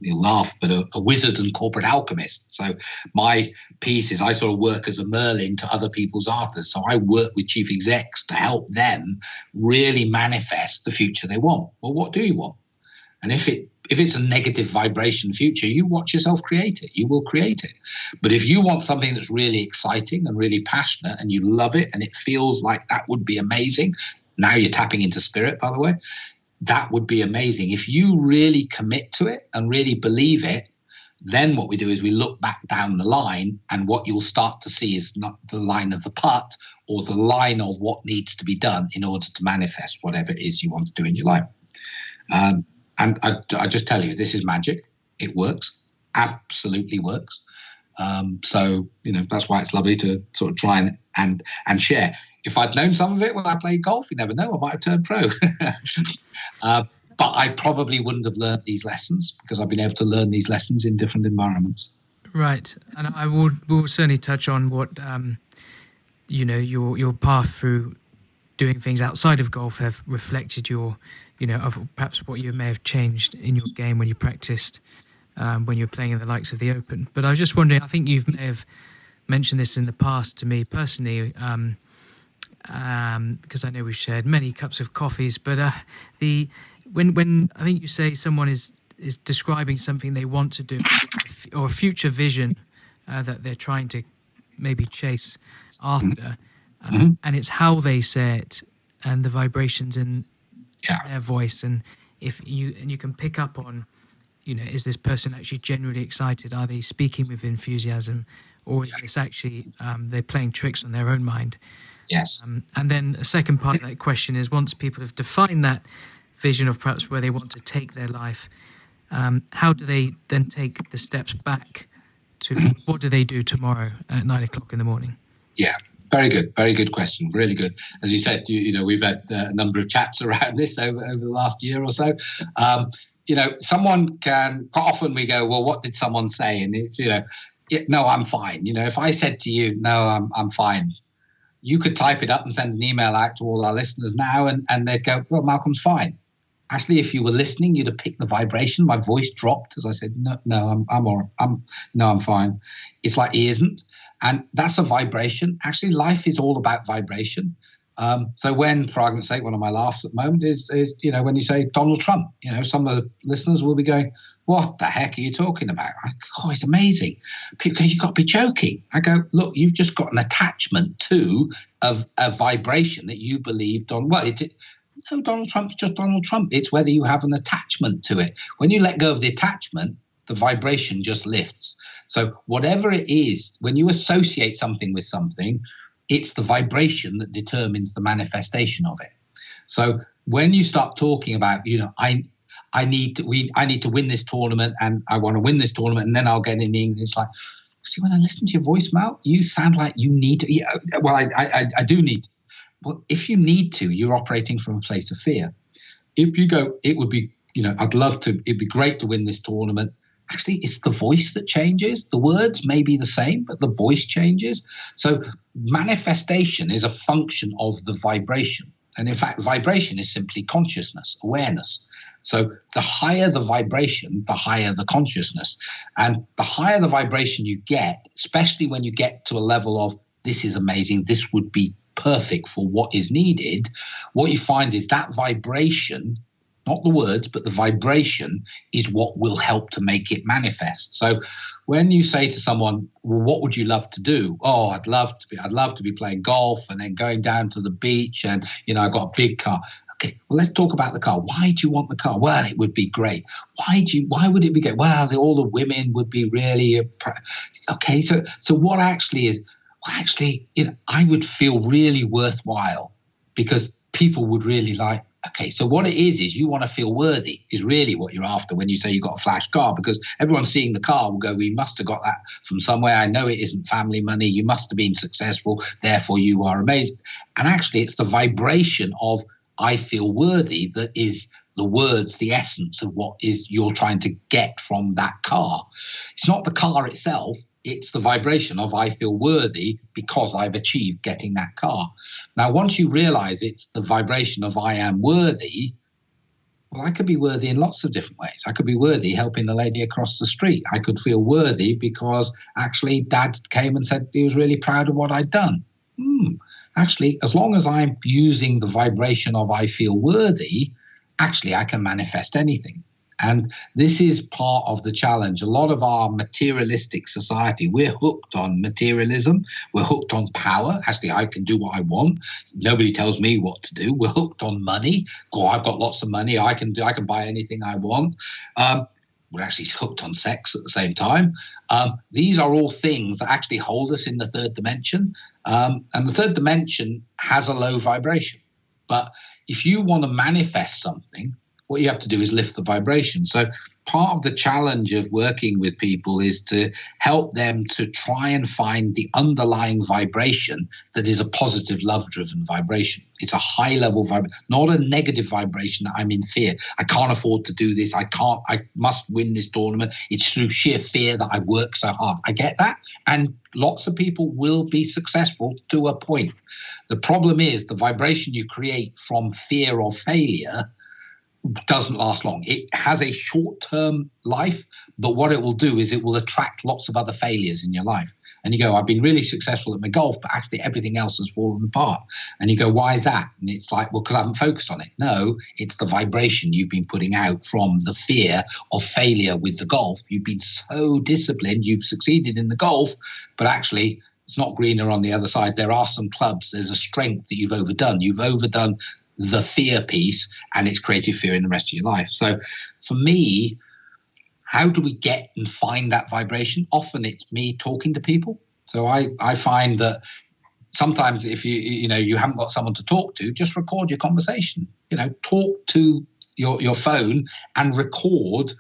you'll laugh, but a wizard and corporate alchemist. So my piece is I sort of work as a Merlin to other people's Arthurs. So I work with chief execs to help them really manifest the future they want. Well, what do you want? And if it's a negative vibration future, you watch yourself create it. You will create it. But if you want something that's really exciting and really passionate and you love it and it feels like that would be amazing, now you're tapping into spirit, by the way, that would be amazing. If you really commit to it and really believe it, then what we do is we look back down the line, and what you'll start to see is not the line of the putt or the line of what needs to be done in order to manifest whatever it is you want to do in your life. And I just tell you, this is magic. It works, absolutely works. So, that's why it's lovely to sort of try and share. If I'd known some of it when I played golf, you never know, I might have turned pro. But I probably wouldn't have learned these lessons because I've been able to learn these lessons in different environments.
Right. And I will certainly touch on what, your path through doing things outside of golf have reflected your, of perhaps what you may have changed in your game when you practiced, when you were playing in the likes of the Open. But I was just wondering, I think you may have mentioned this in the past to me personally, because I know we've shared many cups of coffees, but when I think you say someone is describing something they want to do or a future vision that they're trying to maybe chase after, and it's how they say it and the vibrations in their voice, and you can pick up on, is this person actually genuinely excited? Are they speaking with enthusiasm, or is this actually they're playing tricks on their own mind?
Yes.
And then a second part of that question is, once people have defined that vision of perhaps where they want to take their life, how do they then take the steps back to what do they do tomorrow at 9:00 in the morning? Yeah.
Very good. Very good question. Really good. As you said, we've had a number of chats around this over the last year or so. Someone can, quite often we go, well, what did someone say? And it's, no, I'm fine. If I said to you, no, I'm fine, you could type it up and send an email out to all our listeners now, and they'd go, well, Malcolm's fine. Actually, if you were listening, you'd have picked the vibration. My voice dropped as I said, no, I'm fine. It's like he isn't. And that's a vibration. Actually, life is all about vibration. So when, for argument's sake, one of my laughs at the moment is when you say Donald Trump, some of the listeners will be going, what the heck are you talking about? It's amazing. You've got to be joking. I go, look, you've just got an attachment to a vibration that you believed on. Well, no, Donald Trump's just Donald Trump. It's whether you have an attachment to it. When you let go of the attachment, the vibration just lifts. So whatever it is, when you associate something with something, it's the vibration that determines the manifestation of it. So when you start talking about, I need to win this tournament, and I want to win this tournament, and then I'll get in England. It's like, see, when I listen to your voicemail, you sound like you need to. Yeah, well, I do need to. Well, if you need to, you're operating from a place of fear. If you go, it would be, it'd be great to win this tournament. Actually, it's the voice that changes. The words may be the same, but the voice changes. So manifestation is a function of the vibration. And in fact, vibration is simply consciousness, awareness. So the higher the vibration, the higher the consciousness. And the higher the vibration you get, especially when you get to a level of, this is amazing, this would be perfect for what is needed, what you find is that vibration, not the words, but the vibration is what will help to make it manifest. So when you say to someone, well, what would you love to do? Oh, I'd love to be playing golf and then going down to the beach, and I've got a big car. Okay, well, let's talk about the car. Why do you want the car? Well, it would be great. Why would it be great? Well, all the women would be really okay. So what actually is? Well, actually, I would feel really worthwhile because people would really like. Okay, so what it is you want to feel worthy is really what you're after when you say you got a flash car, because everyone seeing the car will go, we must have got that from somewhere. I know it isn't family money. You must have been successful. Therefore, you are amazing. And actually, it's the vibration of I feel worthy that is the words, the essence of what is you're trying to get from that car. It's not the car itself. It's the vibration of I feel worthy because I've achieved getting that car. Now, once you realize it's the vibration of I am worthy, well, I could be worthy in lots of different ways. I could be worthy helping the lady across the street. I could feel worthy because actually Dad came and said he was really proud of what I'd done. Actually, as long as I'm using the vibration of I feel worthy, actually I can manifest anything. And this is part of the challenge. A lot of our materialistic society, we're hooked on materialism. We're hooked on power. Actually, I can do what I want. Nobody tells me what to do. We're hooked on money. I've got lots of money. I can buy anything I want. We're actually hooked on sex at the same time. These are all things that actually hold us in the third dimension. And the third dimension has a low vibration. But if you want to manifest something, what you have to do is lift the vibration. So part of the challenge of working with people is to help them to try and find the underlying vibration that is a positive, love-driven vibration. It's a high-level vibration, not a negative vibration that I'm in fear. I can't afford to do this. I must win this tournament. It's through sheer fear that I work so hard. I get that. And lots of people will be successful to a point. The problem is the vibration you create from fear of failure doesn't last long. It has a short-term life, but what it will do is it will attract lots of other failures in your life. And you go, I've been really successful at my golf, but actually everything else has fallen apart. And you go, why is that? And it's like, well, because I haven't focused on it. No, it's the vibration you've been putting out from the fear of failure with the golf. You've been so disciplined, you've succeeded in the golf, but actually it's not greener on the other side. There are some clubs, there's a strength that you've overdone. You've overdone the fear piece, and it's created fear in the rest of your life. So for me, how do we get and find that vibration? Often it's me talking to people. So I find that sometimes if you haven't got someone to talk to, just record your conversation. Talk to your phone and record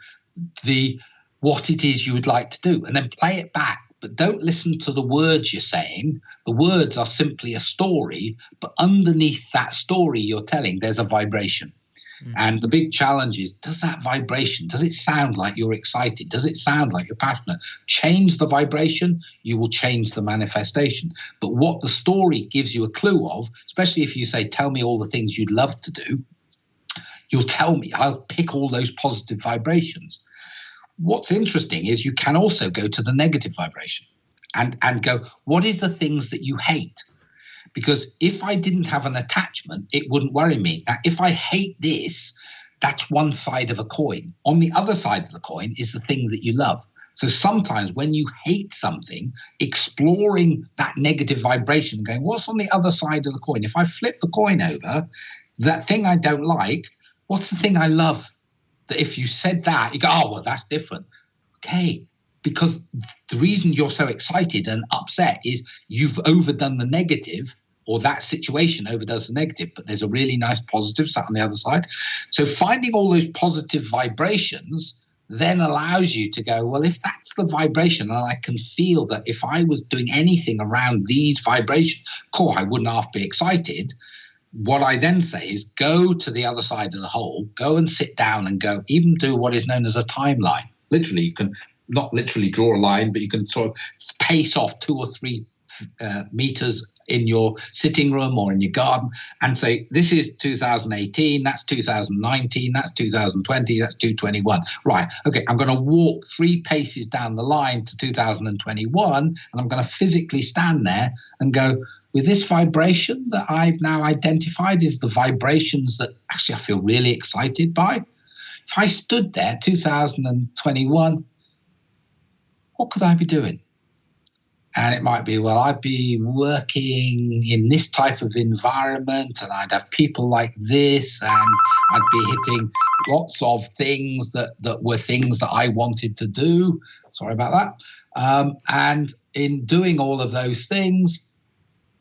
what it is you would like to do, and then play it back. But don't listen to the words you're saying. The words are simply a story, but underneath that story you're telling, there's a vibration. And the big challenge is, does that vibration, does it sound like you're excited? Does it sound like you're passionate? Change the vibration, you will change the manifestation. But what the story gives you a clue of, especially if you say, tell me all the things you'd love to do, you'll tell me, I'll pick all those positive vibrations. What's interesting is you can also go to the negative vibration and go, what is the things that you hate? Because if I didn't have an attachment, it wouldn't worry me. Now, if I hate this, that's one side of a coin. On the other side of the coin is the thing that you love. So sometimes when you hate something, exploring that negative vibration and going, what's on the other side of the coin? If I flip the coin over, that thing I don't like, what's the thing I love? That if you said that, you go, oh, well, that's different. Okay. Because the reason you're so excited and upset is you've overdone the negative, or that situation overdoes the negative, but there's a really nice positive sat on the other side. So finding all those positive vibrations then allows you to go, well, if that's the vibration and I can feel that if I was doing anything around these vibrations, cool, I wouldn't half be excited. What I then say is go to the other side of the hole, go and sit down and go, even do what is known as a timeline. Literally, you can not literally draw a line, but you can sort of pace off 2 or 3 meters in your sitting room or in your garden and say, this is 2018, that's 2019, that's 2020, that's 2021. Right, okay, I'm going to walk 3 paces down the line to 2021, and I'm going to physically stand there and go, with this vibration that I've now identified is the vibrations that actually I feel really excited by. If I stood there 2021, what could I be doing? And it might be, well, I'd be working in this type of environment and I'd have people like this and I'd be hitting lots of things that were things that I wanted to do. Sorry about that. And in doing all of those things,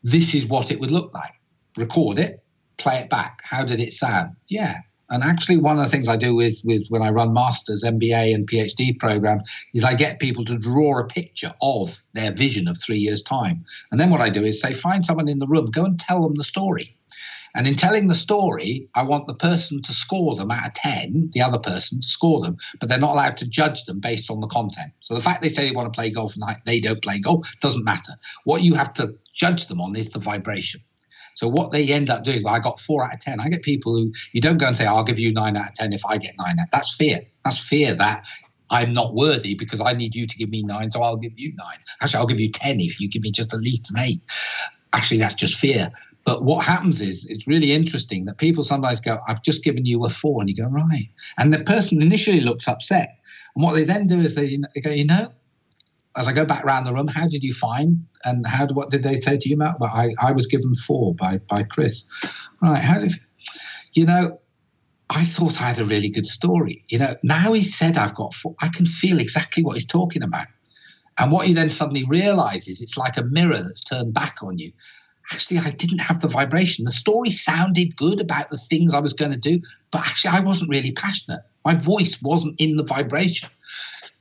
this is what it would look like. Record it, play it back. How did it sound? Yeah. And actually, one of the things I do with when I run masters, MBA and PhD programs is I get people to draw a picture of their vision of 3 years' time. And then what I do is say, find someone in the room, go and tell them the story. And in telling the story, I want the person to score them out of 10, the other person to score them, but they're not allowed to judge them based on the content. So the fact they say they want to play golf and they don't play golf doesn't matter. What you have to judge them on is the vibration. So what they end up doing, well, I got 4 out of 10. I get people who, you don't go and say, I'll give you 9 out of 10 if I get 9 out. That's fear. That's fear that I'm not worthy because I need you to give me 9, so I'll give you 9. Actually, I'll give you 10 if you give me just at least an 8. Actually, that's just fear. But what happens is, it's really interesting that people sometimes go, I've just given you a 4, and you go, right. And the person initially looks upset. And what they then do is they go, you know, as I go back around the room, how did you find and what did they say to you, Matt? Well, I was given 4 by Chris. Right, I thought I had a really good story. Now he said I've got 4, I can feel exactly what he's talking about. And what you then suddenly realize is it's like a mirror that's turned back on you. Actually, I didn't have the vibration. The story sounded good about the things I was going to do, but actually I wasn't really passionate. My voice wasn't in the vibration.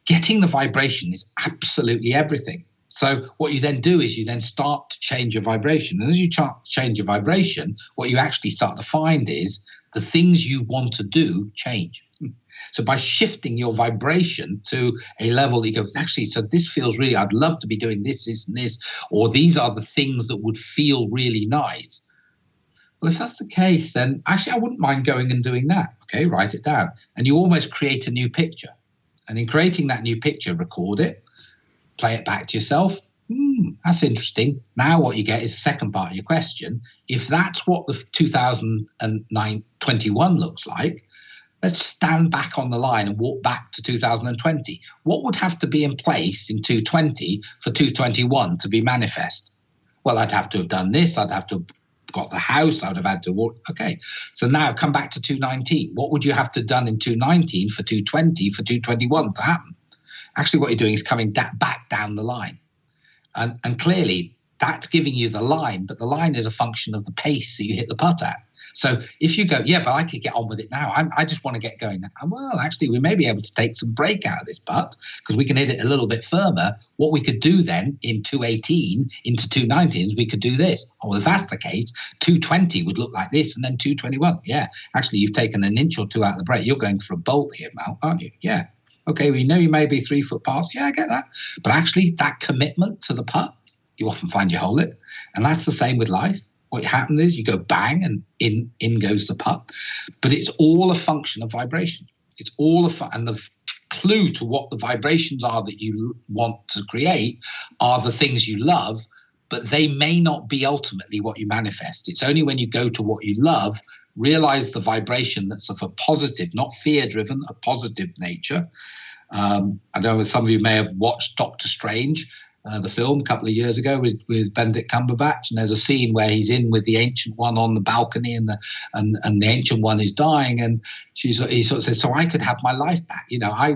Getting the vibration is absolutely everything. So what you then do is you then start to change your vibration. And as you start to change your vibration, what you actually start to find is the things you want to do change. So by shifting your vibration to a level, you go, actually, so this feels really, I'd love to be doing this, this, and this, or these are the things that would feel really nice. Well, if that's the case, then actually I wouldn't mind going and doing that. Okay, write it down. And you almost create a new picture. And in creating that new picture, record it, play it back to yourself. That's interesting. Now what you get is the second part of your question. If that's what the 2021 looks like, let's stand back on the line and walk back to 2020. What would have to be in place in 2020 for 2021 to be manifest? Well, I'd have to have done this. I'd have to have got the house. I would have had to walk. Okay. So now come back to 2019. What would you have to have done in 2019 for 2020 for 2021 to happen? Actually, what you're doing is coming back down the line. And clearly, that's giving you the line, but the line is a function of the pace that you hit the putt at. So if you go, yeah, but I could get on with it now. I just want to get going now. Well, actually, we may be able to take some break out of this putt because we can hit it a little bit further. What we could do then in 218 into 219s, we could do this. Oh, well, if that's the case, 220 would look like this, and then 221. Yeah, actually, you've taken an inch or two out of the break. You're going for a bolt here, Mal, aren't you? Yeah. Okay, we know you may be 3 foot past. Yeah, I get that. But actually, that commitment to the putt, you often find you hold it. And that's the same with life. What happens is you go bang and in goes the putt. But it's all a function of vibration. It's all and the clue to what the vibrations are that you want to create are the things you love, but they may not be ultimately what you manifest. It's only when you go to what you love, realize the vibration that's of a positive, not fear-driven, a positive nature. I don't know if some of you may have watched Doctor Strange, the film a couple of years ago with Benedict Cumberbatch, and there's a scene where he's in with the Ancient One on the balcony, and the Ancient One is dying, and he sort of says, "So I could have my life back. You know, I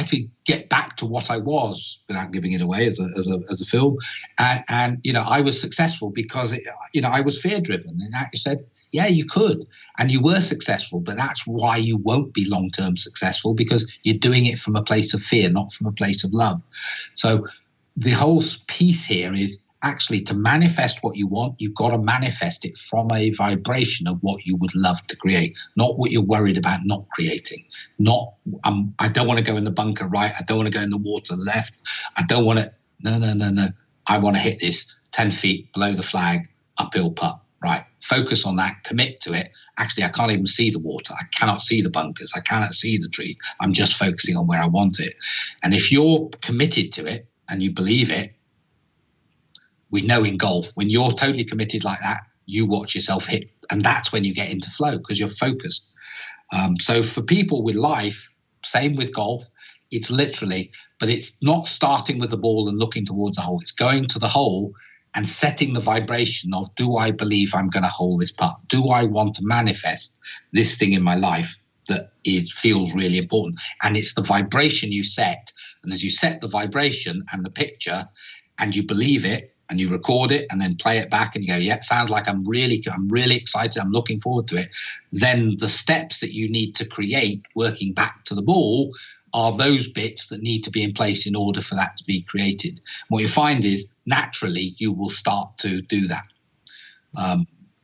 could get back to what I was without giving it away as a film, and you know, I was successful because I was fear driven." And he said, yeah, you could, and you were successful, but that's why you won't be long-term successful, because you're doing it from a place of fear, not from a place of love. So the whole piece here is actually to manifest what you want, you've got to manifest it from a vibration of what you would love to create, not what you're worried about not creating. Not, I don't want to go in the bunker right, I don't want to go in the water left, I don't want to, no. I want to hit this 10 feet below the flag, uphill putt. Right, focus on that, commit to it. Actually, I can't even see the water. I cannot see the bunkers. I cannot see the trees. I'm just focusing on where I want it. And if you're committed to it and you believe it, we know in golf, when you're totally committed like that, you watch yourself hit. And that's when you get into flow because you're focused. So for people with life, same with golf, it's literally, but it's not starting with the ball and looking towards the hole. It's going to the hole and setting the vibration of, do I believe I'm going to hold this putt? Do I want to manifest this thing in my life that it feels really important? And it's the vibration you set. And as you set the vibration and the picture and you believe it and you record it and then play it back and you go, yeah, it sounds like I'm really excited. I'm looking forward to it. Then the steps that you need to create working back to the ball are those bits that need to be in place in order for that to be created. What you find is naturally you will start to do that.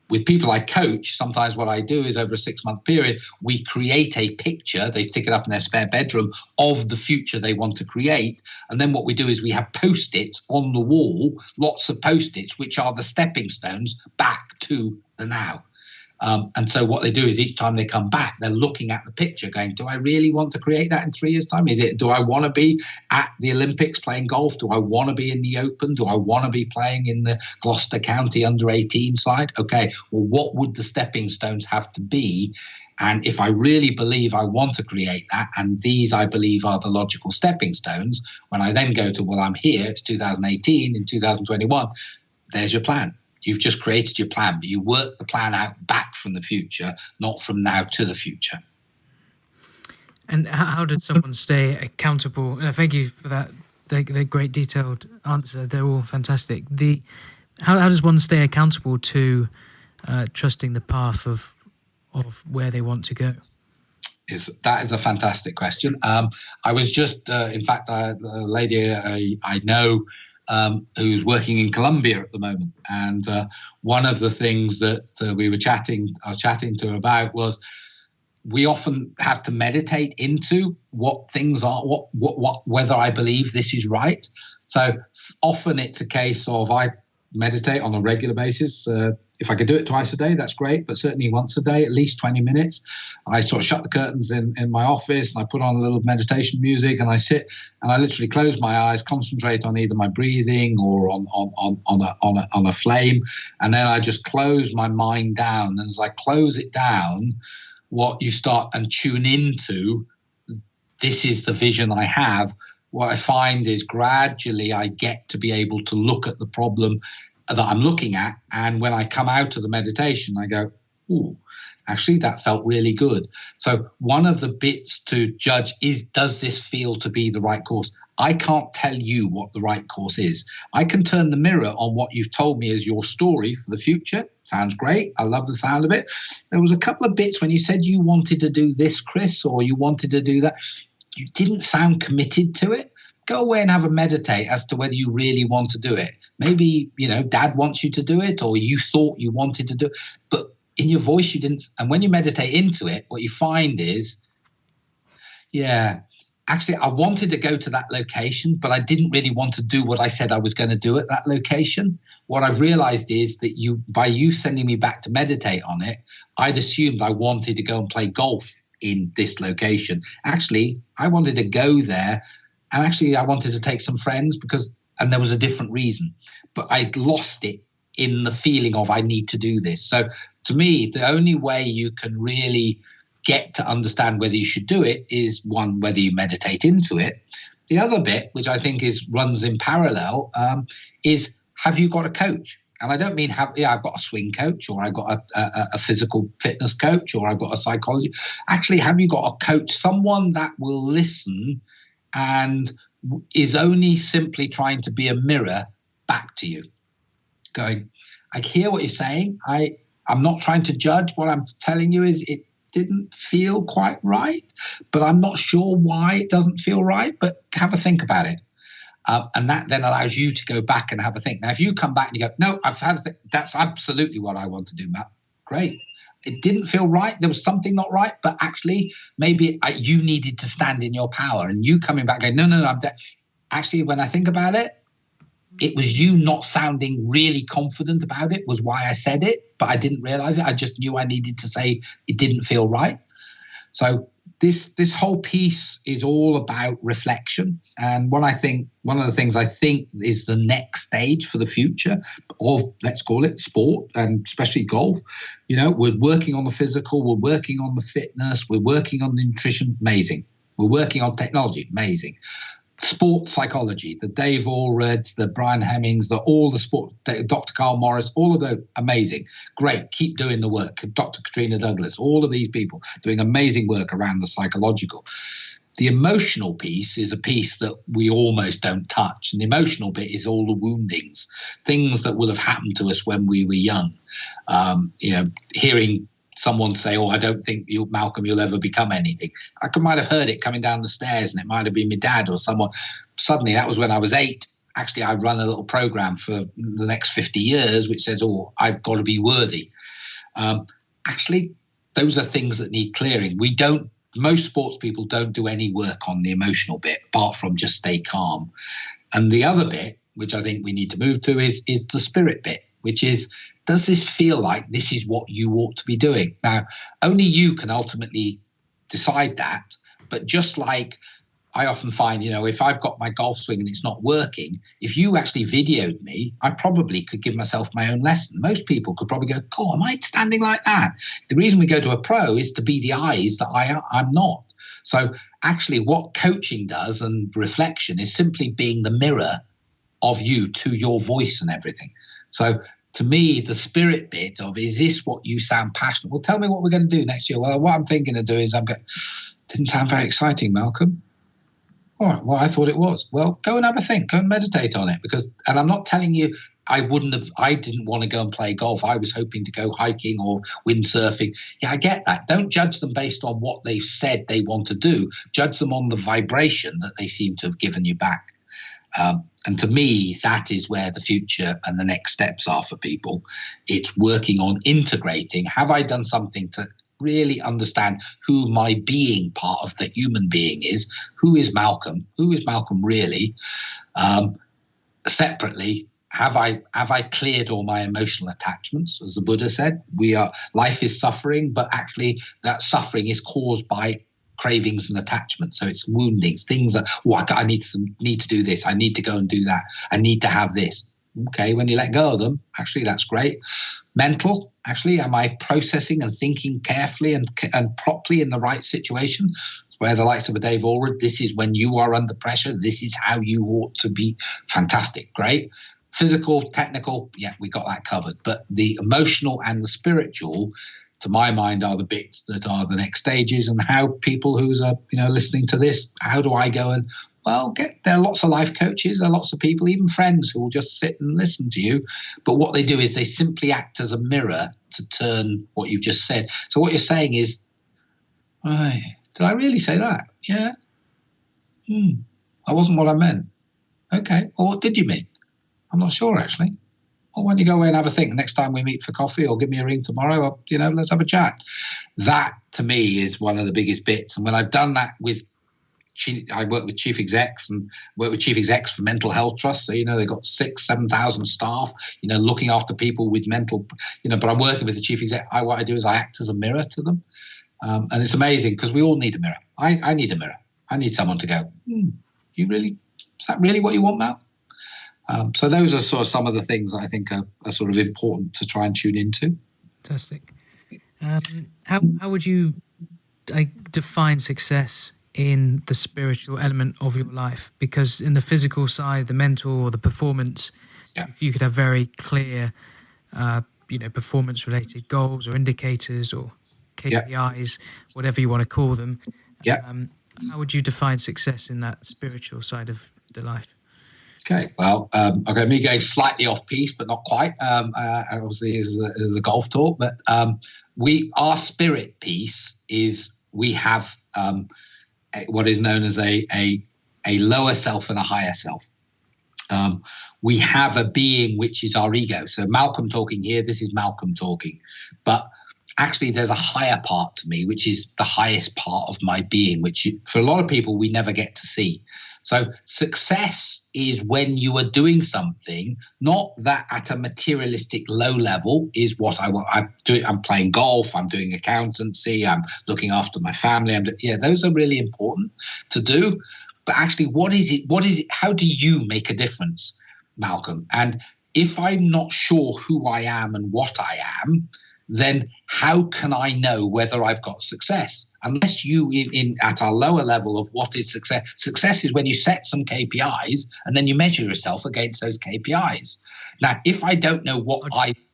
With people I coach, sometimes what I do is over a 6-month period, we create a picture, they stick it up in their spare bedroom, of the future they want to create. And then what we do is we have Post-its on the wall, lots of Post-its, which are the stepping stones back to the now. And so what they do is each time they come back, they're looking at the picture going, do I really want to create that in 3 years' time? Do I want to be at the Olympics playing golf? Do I want to be in the Open? Do I want to be playing in the Gloucester County under-18 side? Okay, well, what would the stepping stones have to be? And if I really believe I want to create that, and these I believe are the logical stepping stones, when I then go to, well, I'm here, it's 2018, in 2021, there's your plan. You've just created your plan, but you work the plan out back from the future, not from now to the future.
And how did someone stay accountable? And thank you for that. They're great detailed answer. They're all fantastic. How does one stay accountable to trusting the path of where they want to go?
That is a fantastic question. I was just, in fact, the lady I know, who's working in Colombia at the moment. And one of the things that I was chatting to her about was we often have to meditate into what things are, whether I believe this is right. So often it's a case of I meditate on a regular basis. If I could do it twice a day, that's great, but certainly once a day, at least 20 minutes. I sort of shut the curtains in my office and I put on a little meditation music and I sit and I literally close my eyes, concentrate on either my breathing or on a flame, and then I just close my mind down. And as I close it down, what you start and tune into, this is the vision I have. What I find is gradually I get to be able to look at the problem that I'm looking at. And when I come out of the meditation, I go, ooh, actually, that felt really good. So one of the bits to judge is, does this feel to be the right course? I can't tell you what the right course is. I can turn the mirror on what you've told me as your story for the future. Sounds great. I love the sound of it. There was a couple of bits when you said you wanted to do this, Chris, or you wanted to do that. You didn't sound committed to it. Go away and have a meditate as to whether you really want to do it. Maybe, dad wants you to do it, or you thought you wanted to do it, but in your voice you didn't. And when you meditate into it, what you find is, actually, I wanted to go to that location, but I didn't really want to do what I said I was going to do at that location. What I've realized is that by you sending me back to meditate on it, I'd assumed I wanted to go and play golf in this location. Actually, I wanted to go there, and actually I wanted to take some friends and there was a different reason, but I'd lost it in the feeling of I need to do this. So to me, the only way you can really get to understand whether you should do it is, one, whether you meditate into it. The other bit, which I think runs in parallel, is, have you got a coach? And I don't mean I've got a swing coach, or I've got a physical fitness coach, or I've got a psychology. Actually, have you got a coach, someone that will listen and is only simply trying to be a mirror back to you, going, I hear what you're saying. I'm not trying to judge. What I'm telling you is it didn't feel quite right, but I'm not sure why it doesn't feel right, but have a think about it. And that then allows you to go back and have a think. Now, if you come back and you go, no, I've had a think, that's absolutely what I want to do, Matt. Great. It didn't feel right. There was something not right, but actually maybe you needed to stand in your power, and you coming back going, no, I'm dead. Actually, when I think about it, it was you not sounding really confident about it was why I said it, but I didn't realize it. I just knew I needed to say it didn't feel right. So this whole piece is all about reflection. And one of the things I think is the next stage for the future of, let's call it, sport, and especially golf. We're working on the physical, we're working on the fitness, we're working on the nutrition, amazing. We're working on technology, amazing. Sports psychology, the Dave Allreds, the Brian Hemmings, all the sport, Dr. Carl Morris, all of those, amazing. Great, keep doing the work. Dr. Katrina Douglas, all of these people doing amazing work around the psychological. The emotional piece is a piece that we almost don't touch. And the emotional bit is all the woundings, things that will have happened to us when we were young. Hearing someone say, I don't think Malcolm, you'll ever become anything. I might have heard it coming down the stairs, and it might have been my dad or someone. Suddenly, that was when I was 8. Actually, I run a little program for the next 50 years, which says, I've got to be worthy. Actually, those are things that need clearing. Most sports people don't do any work on the emotional bit, apart from just stay calm. And the other bit, which I think we need to move to, is the spirit bit, which is, does this feel like this is what you ought to be doing? Now, only you can ultimately decide that. But just like I often find, if I've got my golf swing and it's not working, if you actually videoed me, I probably could give myself my own lesson. Most people could probably go, cool, am I standing like that? The reason we go to a pro is to be the eyes that I'm not. So actually what coaching does and reflection is simply being the mirror of you to your voice and everything. So to me, the spirit bit of, is this what you sound passionate? Well, tell me what we're going to do next year. Well, what I'm thinking of doing is didn't sound very exciting, Malcolm. All right, well, I thought it was. Well, go and have a think, go and meditate on it. And I'm not telling you I didn't want to go and play golf. I was hoping to go hiking or windsurfing. Yeah, I get that. Don't judge them based on what they've said they want to do. Judge them on the vibration that they seem to have given you back. And to me, that is where the future and the next steps are for people. It's working on integrating. Have I done something to really understand who my being part of the human being is? Who is Malcolm? Who is Malcolm really? Separately, have I cleared all my emotional attachments? As the Buddha said, life is suffering, but actually that suffering is caused by cravings and attachments. So it's woundings, things that, I need to do this. I need to go and do that. I need to have this. Okay, when you let go of them, actually, that's great. Mental, actually, am I processing and thinking carefully and properly in the right situation? Where the likes of a Dave Allred, this is when you are under pressure. This is how you ought to be. Fantastic, great. Physical, technical, yeah, we got that covered. But the emotional and the spiritual, to my mind, are the bits that are the next stages, and how people who's listening to this, how do I go and Well, there are lots of life coaches, there are lots of people, even friends, who will just sit and listen to you. But what they do is they simply act as a mirror to turn what you've just said. So what you're saying is, right, did I really say that? Yeah. That wasn't what I meant. Okay. Well, what did you mean? I'm not sure, actually. Well, why don't you go away and have a think next time we meet for coffee, or give me a ring tomorrow, or, let's have a chat. That, to me, is one of the biggest bits. And when I've done that I work with chief execs and work with chief execs for mental health trusts. So, they've got 6,000-7,000 staff, looking after people with mental, but I'm working with the chief exec. What I do is I act as a mirror to them. And it's amazing because we all need a mirror. I need a mirror. I need someone to go, is that really what you want, Mal? So those are sort of some of the things that I think are sort of important to try and tune into.
Fantastic. How would you define success in the spiritual element of your life? Because in the physical side, the mental or the performance, you could have very clear, performance-related goals or indicators or KPIs, whatever you want to call them. How would you define success in that spiritual side of the life?
Okay, well, me going slightly off piece, but not quite. Obviously, is a golf talk, but our spirit piece is we have what is known as a lower self and a higher self. We have a being which is our ego. So Malcolm talking here, this is Malcolm talking, but actually there's a higher part to me, which is the highest part of my being, which for a lot of people we never get to see. So success is when you are doing something, not that at a materialistic low level is what I want. I'm playing golf, I'm doing accountancy, I'm looking after my family. Those are really important to do. But actually, what is it? How do you make a difference, Malcolm? And if I'm not sure who I am and what I am, then how can I know whether I've got success? Unless you in at our lower level of what is success. Success is when you set some KPIs and then you measure yourself against those KPIs. Now, if I don't know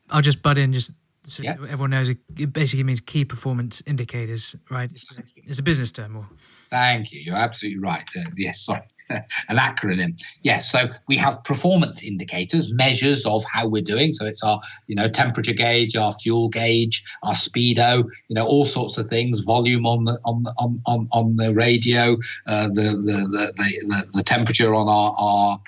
I'll just butt in just so everyone knows. It basically means key performance indicators, right? It's a business term. Or...
Thank you. You're absolutely right. Yes, sorry. An acronym. Yes. So we have performance indicators, measures of how we're doing. So it's our, temperature gauge, our fuel gauge, our speedo, all sorts of things. Volume on the radio, the temperature on our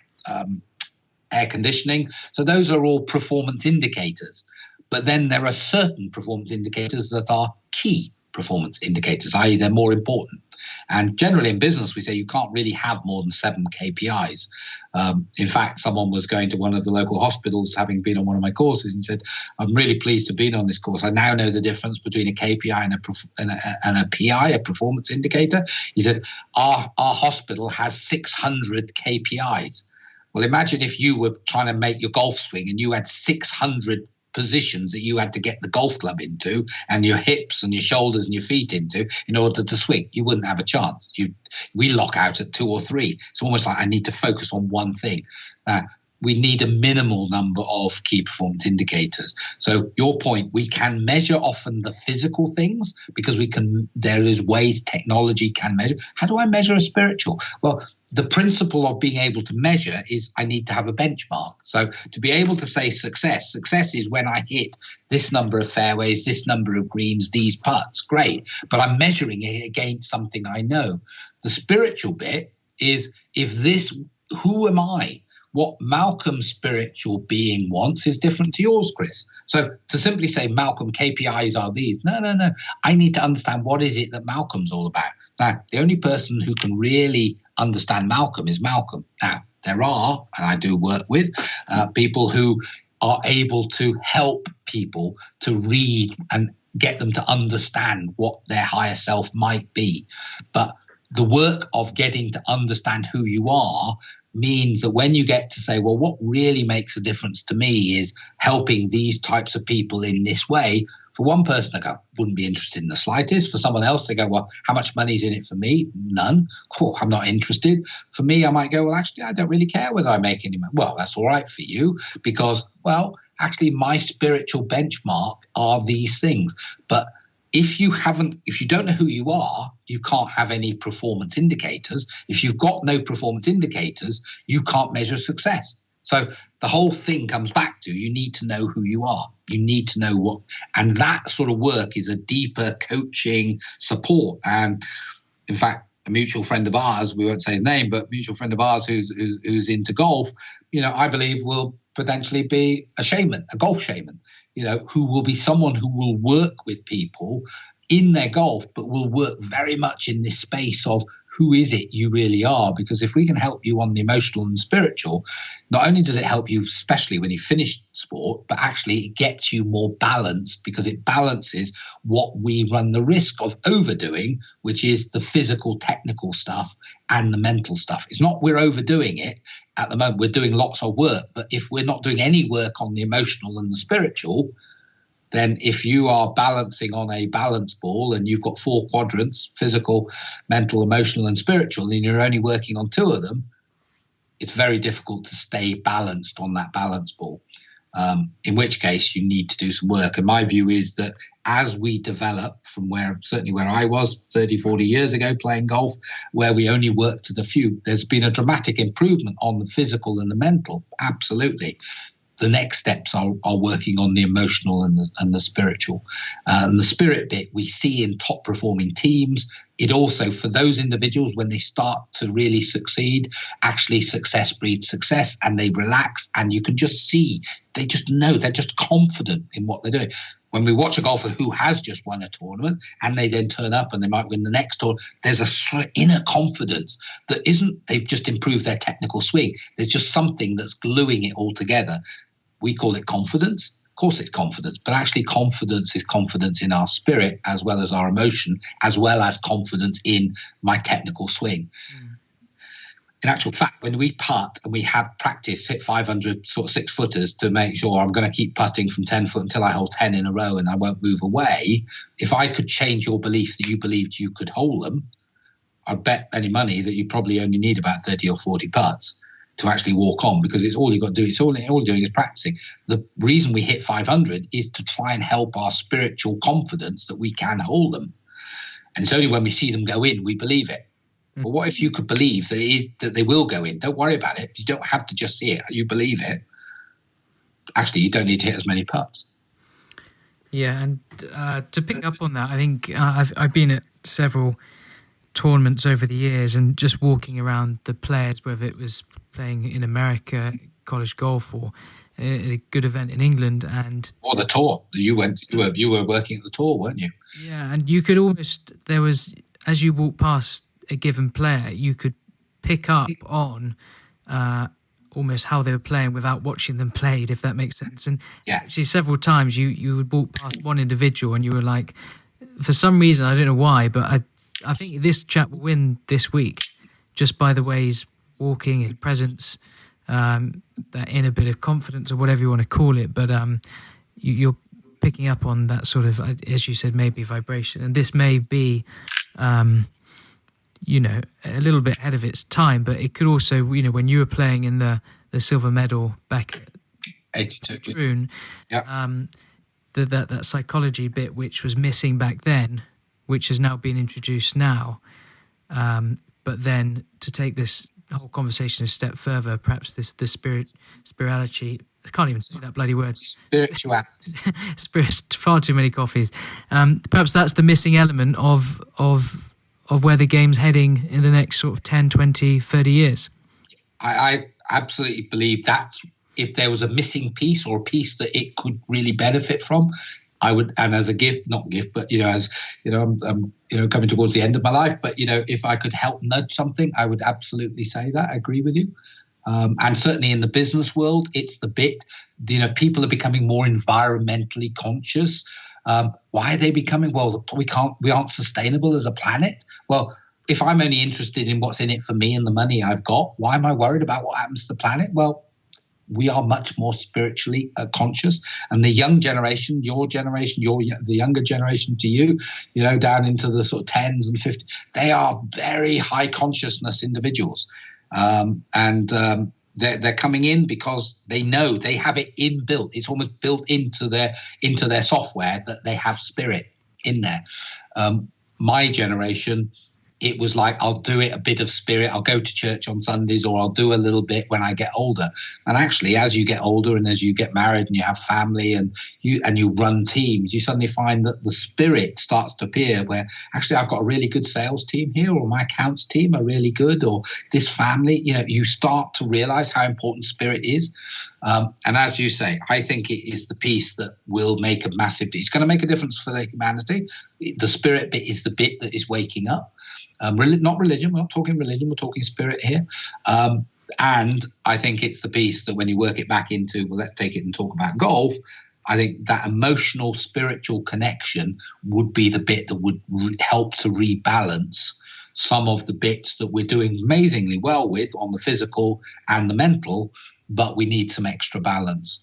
air conditioning. So those are all performance indicators. But then there are certain performance indicators that are key performance indicators, i.e. they're more important. And generally in business, we say you can't really have more than 7 KPIs. In fact, someone was going to one of the local hospitals, having been on one of my courses, and said, I'm really pleased to have been on this course. I now know the difference between a KPI and a PI, a performance indicator. He said, our hospital has 600 KPIs. Well, imagine if you were trying to make your golf swing and you had 600 positions that you had to get the golf club into and your hips and your shoulders and your feet into in order to swing. You wouldn't have a chance. We lock out at 2 or 3. It's almost like I need to focus on one thing. We need a minimal number of key performance indicators. So your point, we can measure often the physical things because there is ways technology can measure. How do I measure a spiritual? Well, the principle of being able to measure is I need to have a benchmark. So to be able to say success is when I hit this number of fairways, this number of greens, these putts, great. But I'm measuring it against something I know. The spiritual bit is who am I? What Malcolm's spiritual being wants is different to yours, Chris. So to simply say, Malcolm, KPIs are these. No. I need to understand what is it that Malcolm's all about. Now, the only person who can really understand Malcolm is Malcolm. Now, there are, and I do work with, people who are able to help people to read and get them to understand what their higher self might be. But the work of getting to understand who you are means that when you get to say, well, what really makes a difference to me is helping these types of people in this way. For one person, I go, wouldn't be interested in the slightest. For someone else, they go, well, how much money's in it for me? None. Cool, I'm not interested. For me, I might go, well, actually, I don't really care whether I make any money. Well, that's all right for you because, well, actually, my spiritual benchmark are these things. But if you don't know who you are, you can't have any performance indicators. If you've got no performance indicators, you can't measure success. So the whole thing comes back to, you need to know who you are. You need to know what, and that sort of work is a deeper coaching support. And in fact, a mutual friend of ours, we won't say the name, but a mutual friend of ours who's into golf, I believe will potentially be a shaman, a golf shaman, who will be someone who will work with people in their golf, but will work very much in this space of who is it you really are? Because if we can help you on the emotional and spiritual, not only does it help you, especially when you finish sport, but actually it gets you more balanced, because it balances what we run the risk of overdoing, which is the physical, technical stuff and the mental stuff. It's not we're overdoing it at the moment. We're doing lots of work, but if we're not doing any work on the emotional and the spiritual, then if you are balancing on a balance ball and you've got 4 quadrants, physical, mental, emotional, and spiritual, and you're only working on 2 of them, it's very difficult to stay balanced on that balance ball, in which case you need to do some work. And my view is that as we develop from certainly where I was 30, 40 years ago playing golf, where we only worked to the few, there's been a dramatic improvement on the physical and the mental, absolutely. The next steps are working on the emotional and the spiritual. And the spirit bit we see in top performing teams. It also, for those individuals, when they start to really succeed, actually success breeds success, and they relax, and you can just see, they just know, they're just confident in what they're doing. When we watch a golfer who has just won a tournament and they then turn up and they might win the next tournament, there's a sort of inner confidence that isn't, they've just improved their technical swing. There's just something that's gluing it all together. We call it confidence. Of course it's confidence, but actually confidence is confidence in our spirit as well as our emotion, as well as confidence in my technical swing. In actual fact, when we putt and we have practice, hit 500 sort of 6-footers to make sure I'm going to keep putting from 10 foot until I hold 10 in a row and I won't move away, if I could change your belief that you believed you could hold them, I'd bet any money that you probably only need about 30 or 40 putts to actually walk on, because it's all you've got to do. It's all you're doing is practicing. The reason we hit 500 is to try and help our spiritual confidence that we can hold them. And it's only when we see them go in, we believe it. But what if you could believe that they will go in? Don't worry about it. You don't have to just see it. You believe it. Actually, you don't need to hit as many putts.
Yeah, and to pick up on that, I think I've been at several tournaments over the years, and just walking around the players, whether it was playing in America, college golf, or a good event in England, or
the tour. You were working at the tour, weren't you?
Yeah, and you could almost, there was, as you walk past a given player, you could pick up on almost how they were playing without watching them played, if that makes sense. And actually several times you would walk past one individual and you were like, for some reason, I don't know why, but I think this chap will win this week just by the way he's walking, his presence, that inner bit of confidence or whatever you want to call it. But you're picking up on that sort of, as you said, maybe vibration. And this may be, a little bit ahead of its time, but it could also, when you were playing in the silver medal back at
82,
June, that psychology bit which was missing back then, which has now been introduced now, but then to take this whole conversation a step further, perhaps the spirituality. I can't even say that bloody word.
Spirituality.
Far too many coffees. Perhaps that's the missing element of where the game's heading in the next sort of 10, 20, 30 years.
I absolutely believe that's, if there was a missing piece or a piece that it could really benefit from, I would, and as a gift, not gift, but I'm coming towards the end of my life, but if I could help nudge something, I would absolutely say that. I agree with you. And certainly in the business world, it's the bit, people are becoming more environmentally conscious. Why are they becoming? Well, we aren't sustainable as a planet. Well, if I'm only interested in what's in it for me and the money I've got, why am I worried about what happens to the planet? Well, we are much more spiritually conscious, and the young generation, your generation, the younger generation to you, down into the sort of 10s and 50s, they are very high consciousness individuals, and they're coming in because they know they have it inbuilt. It's almost built into their software that they have spirit. in there. My generation, it was like, I'll do it a bit of spirit. I'll go to church on Sundays, or I'll do a little bit when I get older. And actually, as you get older and as you get married and you have family and you run teams, you suddenly find that the spirit starts to appear where actually I've got a really good sales team here, or my accounts team are really good, or this family, you start to realize how important spirit is. And as you say, I think it is the piece that will make a massive, it's going to make a difference for the humanity. The spirit bit is the bit that is waking up. Not religion. We're not talking religion. We're talking spirit here. And I think it's the piece that when you work it back into, well, let's take it and talk about golf. I think that emotional, spiritual connection would be the bit that would help to rebalance some of the bits that we're doing amazingly well with on the physical and the mental, but we need some extra balance.